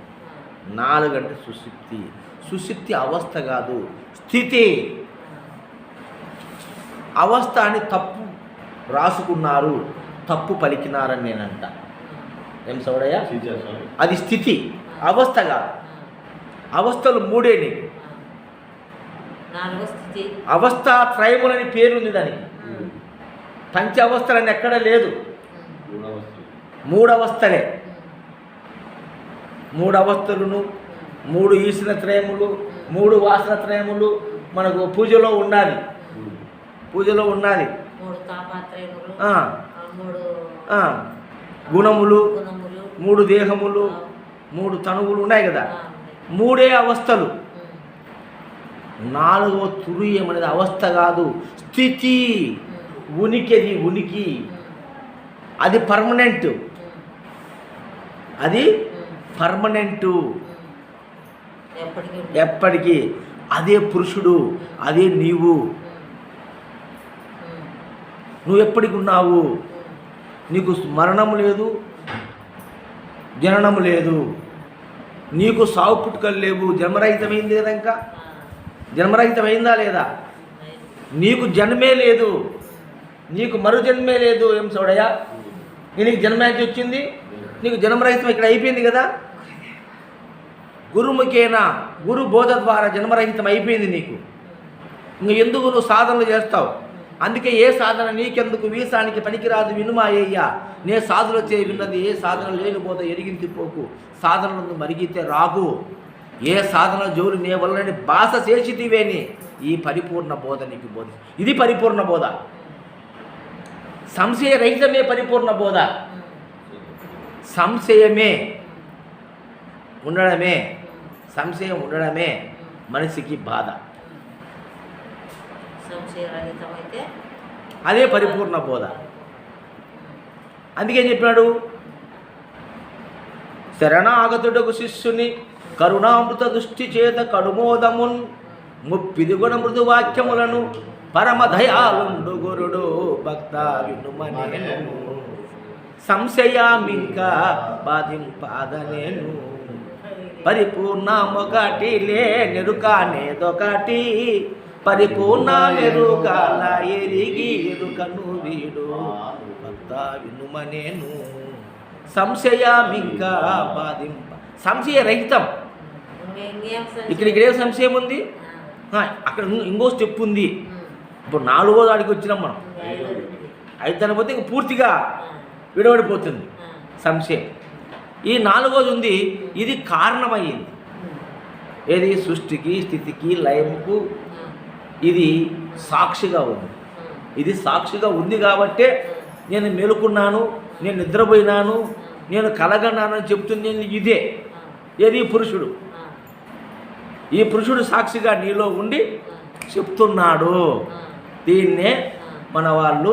4 అంటే సుశుక్తి. సుశుక్తి అవస్థ కాదు, స్థితి. అవస్థ అని తప్పు రాసుకున్నారు, తప్పు పలికినారని నేనంట. ఏం సౌడయ్య? అది స్థితి, అవస్థ కాదు. అవస్థలు 3 నీకు. అవస్థాత్రయములని పేరుంది దానికి. పంచ అవస్థలని ఎక్కడ లేదు, 3 అవస్థలే. 3 అవస్థలను, 3 ఈశన త్రయములు, 3 వాసన త్రయములు మనకు పూజలో ఉన్నది. పూజలో ఉన్నది 3 గుణములు, 3 దేహములు, 3 తనువులు ఉన్నాయి కదా. 3 అవస్థలు. 4వ తురీయం అనేది అవస్థ కాదు, స్థితి, ఉనికి. అది ఉనికి, అది పర్మనెంట్. అది పర్మనెంటు, ఎప్పటికీ. అదే పురుషుడు, అదే నీవు. నువ్వు ఎప్పటికి ఉన్నావు. నీకు మరణము లేదు, జననము లేదు, నీకు సావు పుట్టుకలు లేవు. జన్మరహితమైంది కదా. ఇంకా జన్మరహితమైందా లేదా? నీకు జన్మే లేదు, నీకు మరు జన్మే లేదు. ఏం సోడయ్య? నీకు జన్మానికి వచ్చింది, నీకు జన్మరహితం ఇక్కడ అయిపోయింది కదా. గురుముఖేనా, గురు బోధ ద్వారా జన్మరహితం అయిపోయింది నీకు. ఇంక ఎందుకు నువ్వు సాధనలు చేస్తావు? అందుకే ఏ సాధన నీకెందుకు, వీసానికి పనికిరాదు వినుమాయ్యా. నే సాధనలు చేయ విన్నది, ఏ సాధన లేనిపోతే ఎరిగింది పోకు. సాధనలను మరిగితే రాకు. ఏ సాధన జోలు నే వల్లని భాష చేసిటివేని. ఈ పరిపూర్ణ బోధ నీకు బోధ. ఇది పరిపూర్ణ బోధ. సంశయరహితమే పరిపూర్ణ బోధ. సంశయమే ఉండడమే, సంశయం ఉండడమే మనిషికి బాధ. సంశయరహితమైతే అదే పరిపూర్ణ బోధ. అందుకేం చెప్పినాడు, శరణాగతుడకు శిష్యుని కరుణామృత దృష్టి చేత కడుమోదమున్ ముప్పిది గుణ మృదు వాక్యములను పరమదయాలుండు గురుడు భక్త వినుమనేను సంశయామింకా బాధింపాదనేను పరిపూర్ణమొకటి లేనెరుకనేదొకటి పరిపూర్ణ మెరుగాల ఎరిగి ఎరుకను వీడు భక్త వినుమనేను సంశయామింకా బాధింప సంశయరహితం. ఇక్కడ ఏ సంశయం ఉంది, అక్కడ ఇంకో స్టెప్ ఉంది. ఇప్పుడు 4వ దాడికి వచ్చినాం మనం, 5 అనకపోతే ఇంక పూర్తిగా విడవడిపోతుంది సంశయం. ఈ 4వది ఉంది, ఇది కారణమయ్యింది. ఏది సృష్టికి స్థితికి లయముకు ఇది సాక్షిగా ఉంది. ఇది సాక్షిగా ఉంది కాబట్టే నేను మేలుకున్నాను, నేను నిద్రపోయినాను, నేను కలగన్నానని చెప్తుంది ఇదే. ఏది పురుషుడు. ఈ పురుషుడు సాక్షిగా నీలో ఉండి చెప్తున్నాడు. దీన్నే మన వాళ్ళు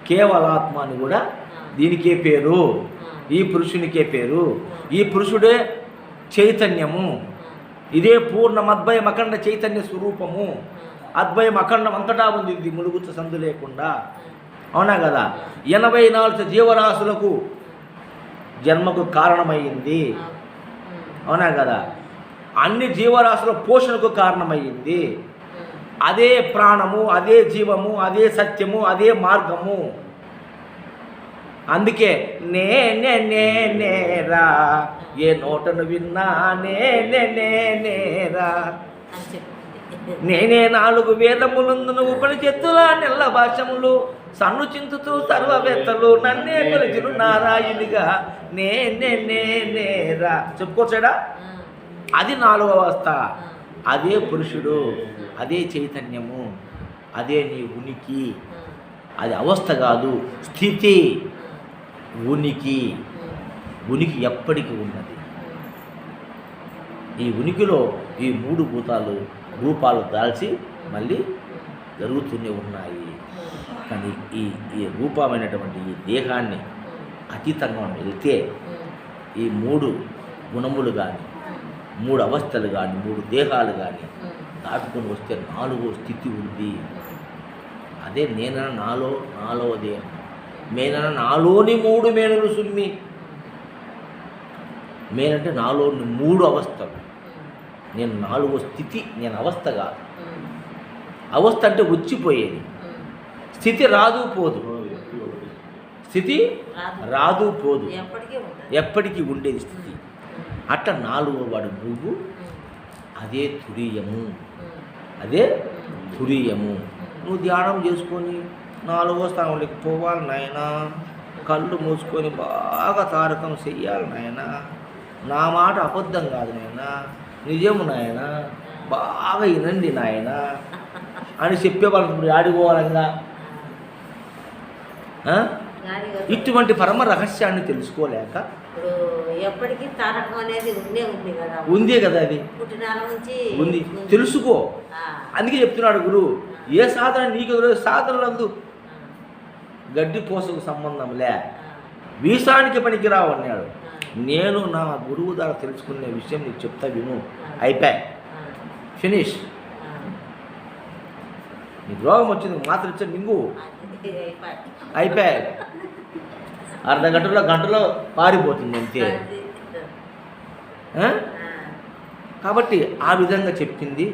కేవలాత్మ అని కూడా దీనికే పేరు, ఈ పురుషునికే పేరు. ఈ పురుషుడే చైతన్యము. ఇదే పూర్ణం అద్వయం అఖండ చైతన్య స్వరూపము. అద్వయం అఖండం అంతటా ఉంది, ఇది ములుగుచ్చ సందు లేకుండా. అవునా కదా? 84 జీవరాశులకు జన్మకు కారణమయ్యింది. అవునా కదా? అన్ని జీవరాశుల పోషణకు కారణమయ్యింది. అదే ప్రాణము, అదే జీవము, అదే సత్యము, అదే మార్గము. అందుకే నేరా ఏ నోటను విన్నా నేరా నేనే 4 వేదములందును ఉపనిషత్తుల నెల్ల భాషములు సన్ను చింతుతూ సర్వవేత్తలు నన్నే కొలిచిను నారాయణిగా నేరా చెప్పుకోవచ్చాడా? అది 4వ అవస్థ. అదే పురుషుడు, అదే చైతన్యము, అదే నీ ఉనికి. అది అవస్థ కాదు, స్థితి. ఉనికి ఎప్పటికీ ఉన్నది. ఈ ఉనికిలో ఈ 3 భూతాలు రూపాలు దాల్చి మళ్ళీ జరుగుతూనే ఉన్నాయి. కానీ ఈ రూపమైనటువంటి ఈ దేహాన్ని అతీతంగా వెళ్తే ఈ 3 గుణములు కానీ, 3 అవస్థలు కానీ, 3 దేహాలు కానీ దాటుకొని వస్తే 4వ స్థితి ఉంది. అదే నేనన నాలో దేహం, మేనన నాలోని 3 మేనులు సుమ్మి. మేనంటే నాలోని 3 అవస్థలు. నేను 4వ స్థితి, నేను అవస్థ కాదు. అవస్థ అంటే వచ్చిపోయేది, స్థితి రాదు పోదు. స్థితి రాదు పోదు, ఎప్పటికీ ఉండేది స్థితి. అట్లా 4వ వాడు నువ్వు. అదే తురీయము, అదే తురీయము. నువ్వు ధ్యానం చేసుకొని 4వ స్థానంలోకి పోవాలి నాయనా. కళ్ళు మూసుకొని బాగా తారకం చెయ్యాలి నాయనా. నా మాట అబద్ధం కాదు నాయనా, నిజము నాయనా, బాగా వినండి నాయనా అని చెప్పేవాళ్ళు ఆడిపోవాలంగా. ఇటువంటి పరమ రహస్యాన్ని తెలుసుకోలేక ఎప్పటికీ తారకం అనేది ఉందే కదా, అది ఉంది, తెలుసుకో. అందుకే చెప్తున్నాడు గురువు, ఏ సాధన నీకు సాధనలందు గడ్డి పోసకు సంబంధంలే, వీసానికి పనికిరావు అన్నాడు. నేను నా గురువు ద్వారా తెలుసుకునే విషయం నీకు చెప్తా విను. అయిపోయా, ఫినిష్. నీకు రోగం వచ్చింది, మాత్రం ఇచ్చా మింగు, అయిపోయా. గంటలో పారిపోతుంది అంతే. కాబట్టి ఆ విధంగా చెప్పింది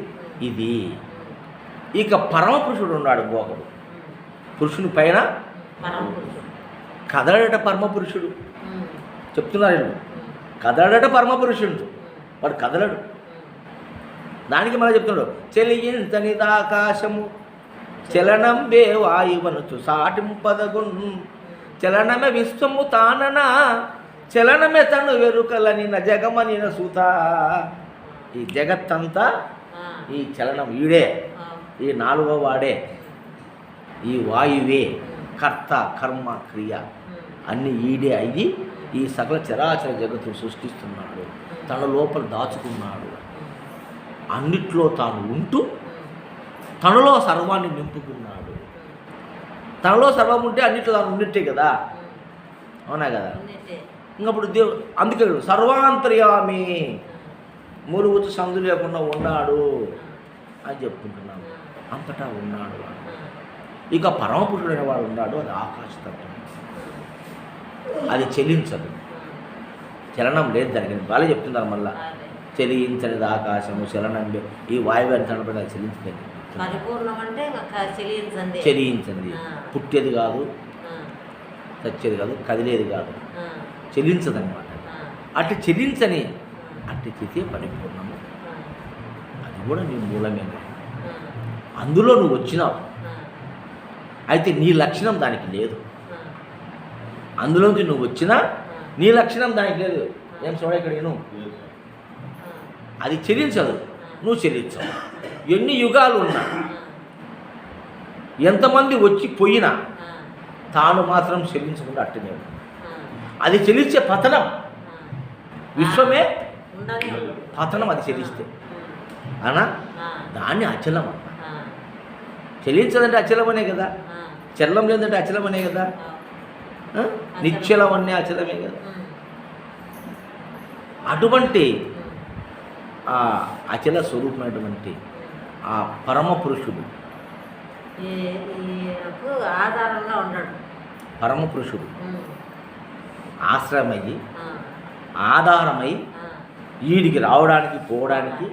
ఇది. ఇక పరమపురుషుడు ఉన్నాడు ఒకడు. పురుషుని పైన కదలడట పరమపురుషుడు. చెప్తున్నారు కదలడట పరమపురుషుడు. వాడు కదలడు. దానికి మనం చెప్తున్నాడు, చెలియించనిదాకాశము చలనం బే వాయువనుచు సాటింపదగున్ చలనమే విశ్వము తానన చలనమే తను వెరుకలని జగమనిన సూత. ఈ జగత్తంతా ఈ చలనం ఈడే, ఈ 4వ వాడే, ఈ వాయువే కర్త కర్మ క్రియ అన్నీ ఈడే అయ్యి ఈ సకల చరాచర జగత్తును సృష్టిస్తున్నాడు, తన లోపల దాచుకున్నాడు, అన్నిట్లో తాను ఉంటూ తనలో సర్వాన్ని నింపుకున్నాడు. తనలో సర్వం ఉంటే అన్నిట్లో తాను ఉన్నట్టే కదా, అవునా కదా? ఇంకప్పుడు అందుకే సర్వాంతర్యామి, మూలుగుతూ సందు లేకుండా ఉన్నాడు అని చెప్పుకుంటున్నాము. అంతటా ఉన్నాడు. ఇక పరమపురుషుడైన వాడు ఉన్నాడు, అది ఆకాశతత్వం. అది చెలించదు, చలనం లేదు దానికి. వాళ్ళే చెప్తున్నారు మళ్ళా, చెలించనిది ఆకాశము, చలనం ఈ వాయువు అని తనపడి అది చెలించలేదు. చెలించండి, పుట్టేది కాదు, చచ్చేది కాదు, కదిలేది కాదు, చెలించదనమాట. అట్లా చెలించని అట్టి స్థితి పరిపూర్ణము. అది కూడా నీ మూలమే. అందులో నువ్వు వచ్చినావు, అయితే నీ లక్షణం దానికి లేదు. అందులోంచి నువ్వు వచ్చినా నీ లక్షణం దానికి లేదు. ఏం చూడ ఇక్కడ నేను, అది చెల్లించదు, నువ్వు చెల్లించవు. ఎన్ని యుగాలు ఉన్నా, ఎంతమంది వచ్చి పోయినా తాను మాత్రం చెల్లించకుండా అట్టనే. అది చెల్లించే పతనం, విశ్వమే పతనం. అది చెల్లిస్తే అనా దాన్ని అచలం అన్న. చెల్లించదంటే అచలమనే కదా, చల్లం లేదంటే అచలమనే కదా, నిశ్చలం అనే అచలమే కదా. అటువంటి ఆ అచల స్వరూపమైనటువంటి ఆ పరమ పురుషుడు, ఆధారంగా ఉన్నాడు. పరమ పురుషుడు ఆశ్రమయ్యి ఆధారమై వీడికి రావడానికి పోవడానికి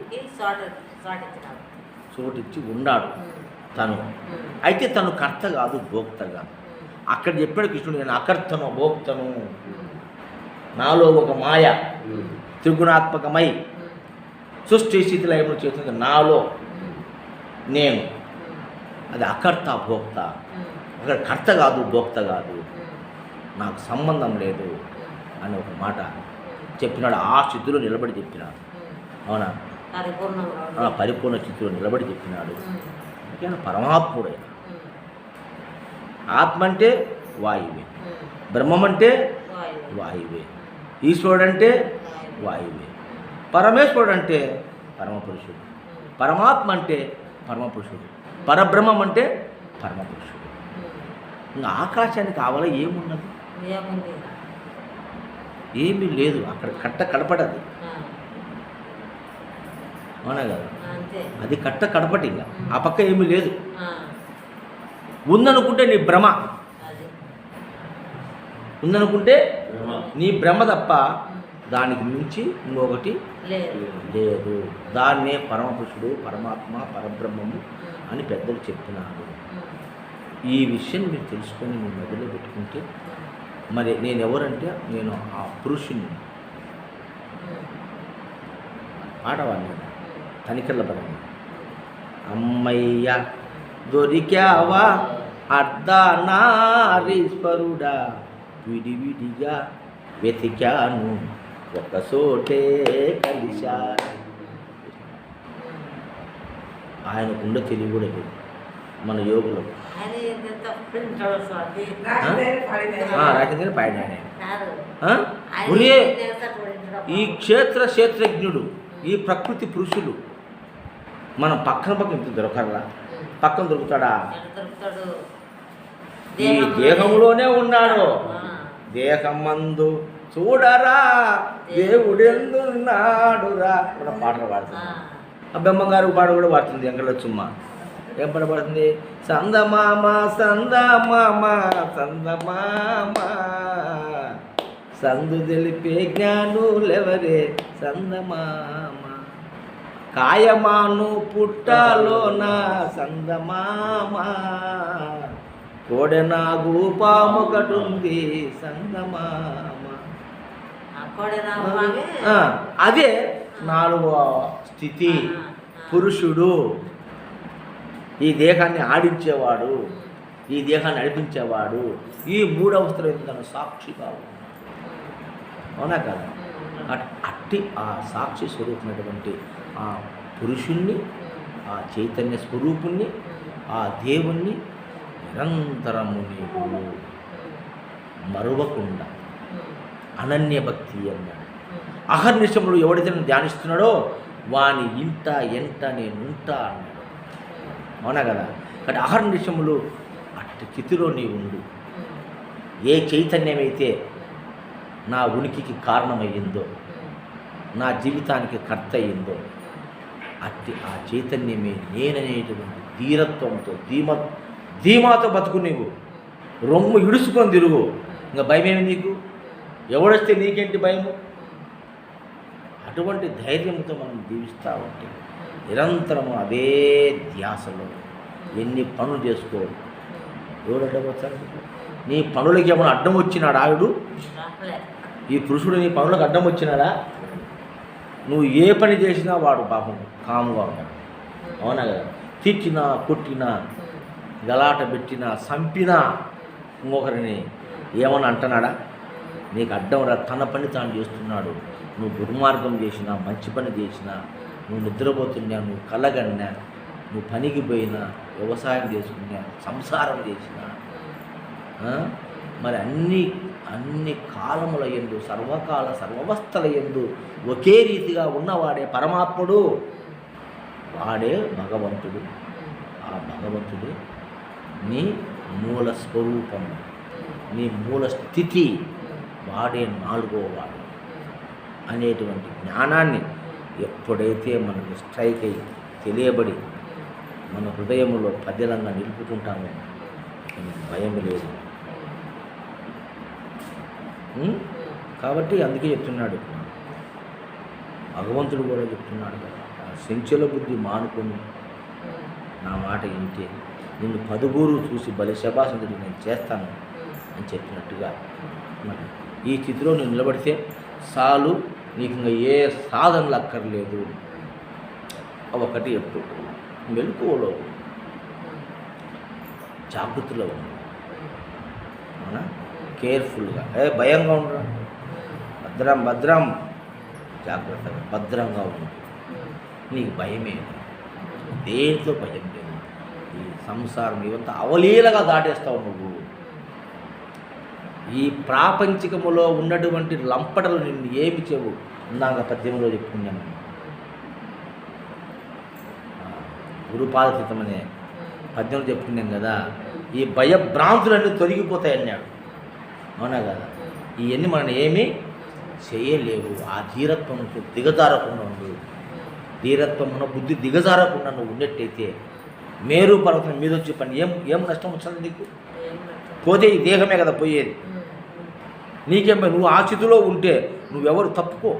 చోటిచ్చి ఉన్నాడు తను. అయితే తను కర్త కాదు, భోక్త కాదు. అక్కడ చెప్పాడు కృష్ణుడు, నేను అకర్తను భోక్తను, నాలో ఒక మాయ త్రిగుణాత్మకమై సృష్టి స్థితి లయములు చేస్తుంది నాలో నేను. అది అకర్త భోక్త. అక్కడ కర్త కాదు, భోక్త కాదు, నాకు సంబంధం లేదు అని ఒక మాట చెప్పినాడు. ఆ స్థితిలో నిలబడి చెప్పినాడు. అవునా, పరిపూర్ణ స్థితిలో నిలబడి చెప్పినాడు. అందుకని పరమాత్ముడైన ఆత్మ అంటే వాయువే, బ్రహ్మం అంటే వాయువే, ఈశ్వరుడు అంటే వాయువే, పరమేశ్వరుడు అంటే పరమపురుషుడు, పరమాత్మ అంటే పరమపురుషుడు, పరబ్రహ్మం అంటే పరమపురుషుడు. ఇంకా ఆకాశానికి కావాలా ఏమున్నది? ఏమీ లేదు. అక్కడ కట్ట కడపడది, అవునా కదా? అది కట్ట కడపటి. ఇంకా ఆ పక్క ఏమీ లేదు. ఉందనుకుంటే నీ భ్రమ, ఉందనుకుంటే నీ భ్రమ తప్ప దానికి మించి ఇంకొకటి లేదు. దాన్నే పరమపురుషుడు, పరమాత్మ, పరబ్రహ్మము అని పెద్దలు చెప్తున్నారు. ఈ విషయం మీరు తెలుసుకొని మీ మెదడులో పెట్టుకుంటే, మరి నేను ఎవరంటే నేను ఆ పురుషుణ్ణి. పాడవాడిని తనికెళ్ళ పరంగా, అమ్మయ్య దొరికావా అర్ధనారీశ్వరుడా, విడివిడిగా వెతికాను ఒక చోటే కలిశా. ఆయనకుండ తెలివి కూడా లేదు మన యోగులు. రాసిందని పాడినాడే. ఈ క్షేత్రజ్ఞుడు, ఈ ప్రకృతి పురుషులు మనం పక్కన ఇంత దొరకరా? పక్కన దొరుకుతాడా? ఈ దేహంలోనే ఉన్నాడు. దేహమందు చూడరా దేవుడెందున్నాడురా మన పాటలు పాడుతుంది. ఆ బెమ్మగారు పాట కూడా పాడుతుంది వెంకటలక్ష్మ. ఏం పాట పాడుతుంది? సందమామ సందమామ సందమామ, సందు తెలిపే జ్ఞానులెవరే సందమామ, కాయమాను పుట్టలోన సందమామ, కోడెనాగు పాముకటుంది సందమామ. అదే నాలుగవ స్థితి. పురుషుడు ఈ దేహాన్ని ఆడించేవాడు, ఈ దేహాన్ని నడిపించేవాడు. ఈ మూడవ స్థితిలో తను సాక్షిగా ఉన్నాడు, అవునా కదా? అట్టి ఆ సాక్షి స్వరూపమైనటువంటి ఆ పురుషుణ్ణి, ఆ చైతన్య స్వరూపుణ్ణి, ఆ దేవుణ్ణి నిరంతరము నీవు మరువకుండా అనన్య భక్తి అన్నాడు. అహర్నిశములు ఎవడైతే నన్ను ధ్యానిస్తున్నాడో వాని ఇంట ఎంట నేనుంటా అన్నాడు. అవునా కదా? కానీ అహర్నిశములు అట్టి స్థితిలో నీవు ఉండు. ఏ చైతన్యమైతే నా ఉనికికి కారణమయ్యిందో, నా జీవితానికి కర్త అయ్యిందో అట్టి ఆ చైతన్యమే నేననేటువంటి ధీరత్వంతో ధీమాతో బతుకు. నీవు రొమ్ము ఇడుచుకొని తిరుగు. ఇంకా భయమేమి నీకు? ఎవడొస్తే నీకేంటి భయము? అటువంటి ధైర్యంతో మనం జీవిస్తూ ఉంటే నిరంతరము అదే ధ్యాసలో ఎన్ని పనులు చేసుకో. ఎవడు అడ్డం వచ్చాడు? నీ పనులకి ఏమైనా అడ్డం వచ్చినాడా? ఆవిడు ఈ పురుషుడు నీ పనులకు అడ్డం వచ్చినాడా? నువ్వు ఏ పని చేసినా వాడు పాపం కాముగా ఉన్నాడు. అవునా కదా? తిట్టినా, కొట్టినా, గలాట పెట్టినా, చంపినా ఇంకొకరిని ఏమన్నా అంటున్నాడా? నీకు అడ్డం రా. తన పని తాను చేస్తున్నాడు. నువ్వు దుర్మార్గం చేసినా, మంచి పని చేసినా, నువ్వు నిద్రపోతున్నా, నువ్వు కలగన్నా, నువ్వు పనికి పోయినా, వ్యవసాయం చేసుకున్నా, సంసారం చేసినా, మరి అన్ని కాలముల యందు సర్వకాల సర్వవస్థల యందు ఒకే రీతిగా ఉన్నవాడే పరమాత్ముడు. వాడే భగవంతుడు. ఆ భగవంతుడు నీ మూల స్వరూపం, నీ మూల స్థితి. వాడే నాలుగో వాడు అనేటువంటి జ్ఞానాన్ని ఎప్పుడైతే మనకు స్ట్రైక్ అయ్యి తెలియబడి మన హృదయంలో పద్యలంగా నిలుపుకుంటామో భయం లేదు. కాబట్టి అందుకే చెప్తున్నాడు భగవంతుడు కూడా చెప్తున్నాడు కదా, సంచల బుద్ధి మానుకొని నా మాట వింటే నిన్ను పదుగురు చూసి బలి శబాసుడు నేను చేస్తాను అని చెప్పినట్టుగా మరి ఈ స్థితిలో నేను నిలబడితే చాలు, నీకు ఇంకా ఏ సాధనలు అక్కర్లేదు. ఒకటి ఎప్పుడు మెలకువలో జాగృతిలో ఉంది. అవునా? కేర్ఫుల్గా భయంగా ఉండరా, భద్రం జాగ్రత్తగా భద్రంగా ఉంది. నీకు భయమే, దేంట్లో భయం లేదు. ఈ సంసారం ఇవంతా అవలీలగా దాటేస్తావు నువ్వు. ఈ ప్రాపంచికములో ఉన్నటువంటి లంపటలు నిన్ను ఏమి చెవు. ఇందాక పద్యంలో చెప్పుకున్నాను, గురుపాదచితం అనే పద్యంలో చెప్పుకున్నాం కదా, ఈ భయభ్రాంతులన్నీ తొలగిపోతాయి అన్నాడు. అవునా కదా? ఇవన్నీ మనం ఏమీ చేయలేవు. ఆ ధీరత్వంతో దిగజారకుండా ఉండు. ధీరత్వం ఉన్న బుద్ధి దిగజారకుండా నువ్వు ఉన్నట్టయితే మేరు పర్వతం మీద వచ్చి పని ఏం నష్టం వచ్చింది నీకు? పోతే ఈ దేహమే కదా పోయేది. నీకేం నువ్వు ఆ స్థితిలో ఉంటే నువ్వెవరు తప్పుకో,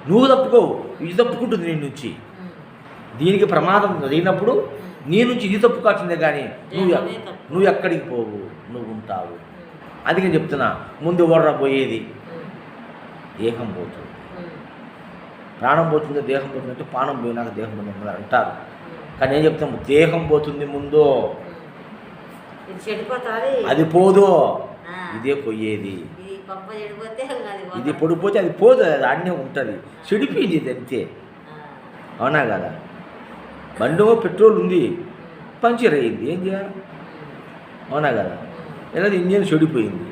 నువ్వు తప్పుకోవు, ఇది తప్పుకుంటుంది నీ నుంచి. దీనికి ప్రమాదం జరిగినప్పుడు నీ నుంచి ఇది తప్పుకాల్సిందే, కానీ నువ్వు ఎక్కడికి పోవు, నువ్వు ఉంటావు. అందుకే చెప్తున్నా, ముందు ఓడరా పోయేది దేహం పోతుంది. ప్రాణం పోతుంది, దేహం పోతుంది అంటే ప్రాణం పోయినాక దేహం పోతుంది అంటారు. కానీ ఏం చెప్తాము, దేహం పోతుంది ముందు, అది పోదు, ఇదే పోయేది. ఇది పొడిపోతే అది పోదు, అది అన్నీ ఉంటుంది. చెడిపోయింది ఇది అంతే. అవునా కదా? బండిలో పెట్రోల్ ఉంది, పంచర్ అయ్యింది, ఏం చేయాలి? అవునా కదా? లేదా ఇంజన్ చెడిపోయింది,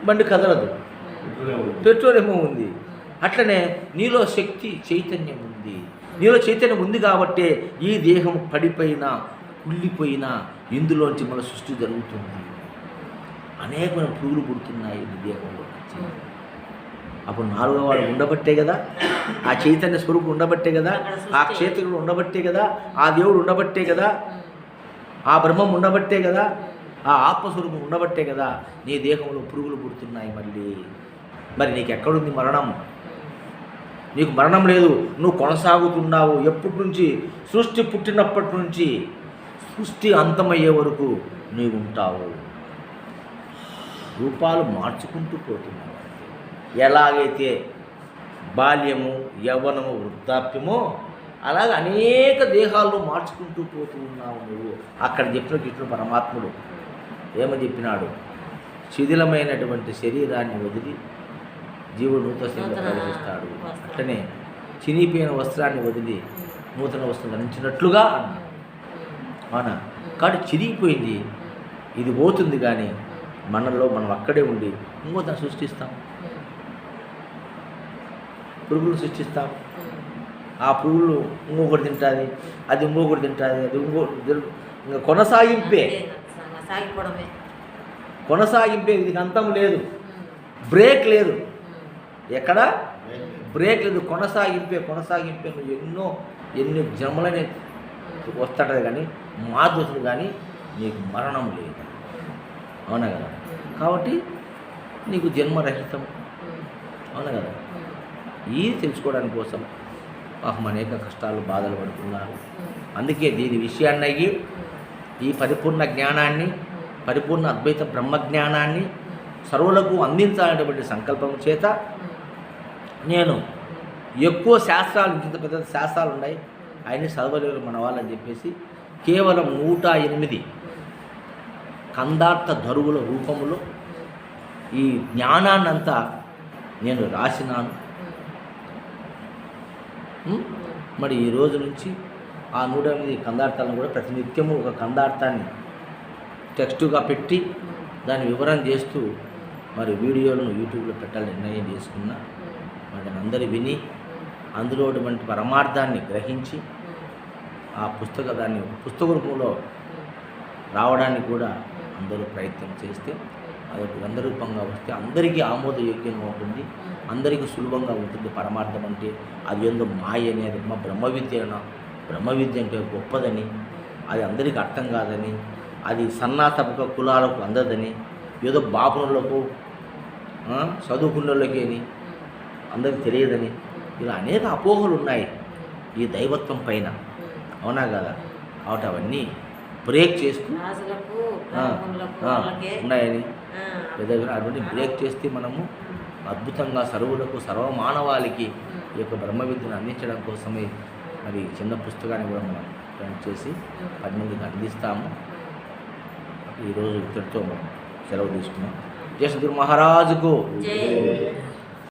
బండి కదలదు, పెట్రోల్ ఏమో ఉంది. అట్లనే నీలో శక్తి చైతన్యం ఉంది. నీలో చైతన్యం ఉంది కాబట్టే ఈ దేహం పడిపోయినా కుళ్ళిపోయినా ఇందులోంచి మన సృష్టి జరుగుతుంది. అనేకమైన పురుగులు పుడుతున్నాయి ఈ దేహంలో. అప్పుడు నాలుగో వాడు ఉండబట్టే కదా, ఆ చైతన్య స్వరూపుడు ఉండబట్టే కదా, ఆ క్షేత్రుడు ఉండబట్టే కదా, ఆ దేవుడు ఉండబట్టే కదా, ఆ బ్రహ్మం ఉండబట్టే కదా, ఆ ఆత్మస్వరూపం ఉండబట్టే కదా నీ దేహంలో పురుగులు పుడుతున్నాయి. మరి నీకు ఎక్కడుంది మరణం? నీకు మరణం లేదు, నువ్వు కొనసాగుతున్నావు. ఎప్పటి నుంచి? సృష్టి పుట్టినప్పటి నుంచి సృష్టి అంతమయ్యే వరకు నీవు ఉంటావు. రూపాలు మార్చుకుంటూ పోతున్నావు. ఎలాగైతే బాల్యము, యవ్వనము, వృద్ధాప్యమో అలాగే అనేక దేహాలను మార్చుకుంటూ పోతూ ఉన్నావు నువ్వు. అక్కడ చెప్పిన కృష్ణుడు పరమాత్ముడు ఏమని చెప్పినాడు? శిథిలమైనటువంటి శరీరాన్ని వదిలి జీవుడు నూతన శరీరంలో ప్రవేశిస్తాడు. అట్టనే చినిపోయిన వస్త్రాన్ని వదిలి నూతన వస్త్రం ధరించినట్లుగా అన్నాడు. అవునా? కాబట్టి చిరిగిపోయింది, ఇది పోతుంది, కానీ మనలో మనం అక్కడే ఉండి ఇంకో దాన్ని సృష్టిస్తాం, పురుగులు సృష్టిస్తాం. ఆ పురుగులు ఇంకొకటి తింటుంది, అది ఇంకొకటి తింటుంది, అది ఇంకా కొనసాగింపే సాగిపోవడమే. కొనసాగింపే. ఇది అంతం లేదు, బ్రేక్ లేదు, ఎక్కడ బ్రేక్ లేదు, కొనసాగింపే. నువ్వు ఎన్ని జన్మలని వస్తాడు కానీ మాధుసుడు కానీ నీకు మరణం లేదు. అవునా కదా? కాబట్టి నీకు జన్మరహితం. అవునా కదా? ఇది తెలుసుకోవడానికి కోసం పాపం అనేక కష్టాలు బాధలు పడుతున్నారు. అందుకే దీని విషయాన్ని అయ్యి ఈ పరిపూర్ణ జ్ఞానాన్ని, పరిపూర్ణ అద్వైత బ్రహ్మజ్ఞానాన్ని సర్వులకు అందించాలనేటువంటి సంకల్పం చేత నేను ఎక్కువ శాస్త్రాలు, ఇంత పెద్ద శాస్త్రాలు ఉన్నాయి, ఆయన్ని చదవలేరు మన వాళ్ళని చెప్పేసి కేవలం 108 కందార్థ ధరువుల రూపంలో ఈ జ్ఞానాన్నంతా నేను రాసినాను. మరి ఈ రోజు నుంచి ఆ 108 కందార్థాలను కూడా ప్రతినిత్యము ఒక కందార్థాన్ని టెక్స్టుగా పెట్టి దాని వివరణ చేస్తూ మరి వీడియోలను యూట్యూబ్లో పెట్టాలని నిర్ణయం చేసుకున్నా. మరి దాన్ని అందరూ విని అందులో ఉన్నటువంటి పరమార్థాన్ని గ్రహించి ఆ దాన్ని పుస్తక రూపంలో రావడానికి కూడా అందరూ ప్రయత్నం చేస్తే అది గ్రంథ రూపంగా వస్తే అందరికీ ఆమోదయోగ్యంగా ఉంటుంది, అందరికీ సులభంగా ఉంటుంది. పరమార్థం అంటే అది ఏందో మాయ అనేది, మా బ్రహ్మ విద్య అంటే గొప్పదని, అది అందరికీ అర్థం కాదని, అది సన్నాతక కులాలకు అందదని, ఏదో బాపునులకు చదువుకున్నోళ్ళకి అని అందరికీ తెలియదని, ఇలా అనేక అపోహలు ఉన్నాయి ఈ దైవత్వం పైన. అవునా కదా? కాబట్టి అవన్నీ బ్రేక్ చేస్తూ ఉన్నాయని అటువంటి బ్రేక్ చేస్తే మనము అద్భుతంగా సర్వమానవాళికి ఈ యొక్క బ్రహ్మ విద్యను అందించడం కోసమే మరి చిన్న పుస్తకాన్ని కూడా మనం ప్రింట్ చేసి 10 మందికి అందిస్తాము. ఈరోజు ఇక్కడితో మనం సెలవు తీసుకున్నాం. జయ సద్గురు మహారాజుకు.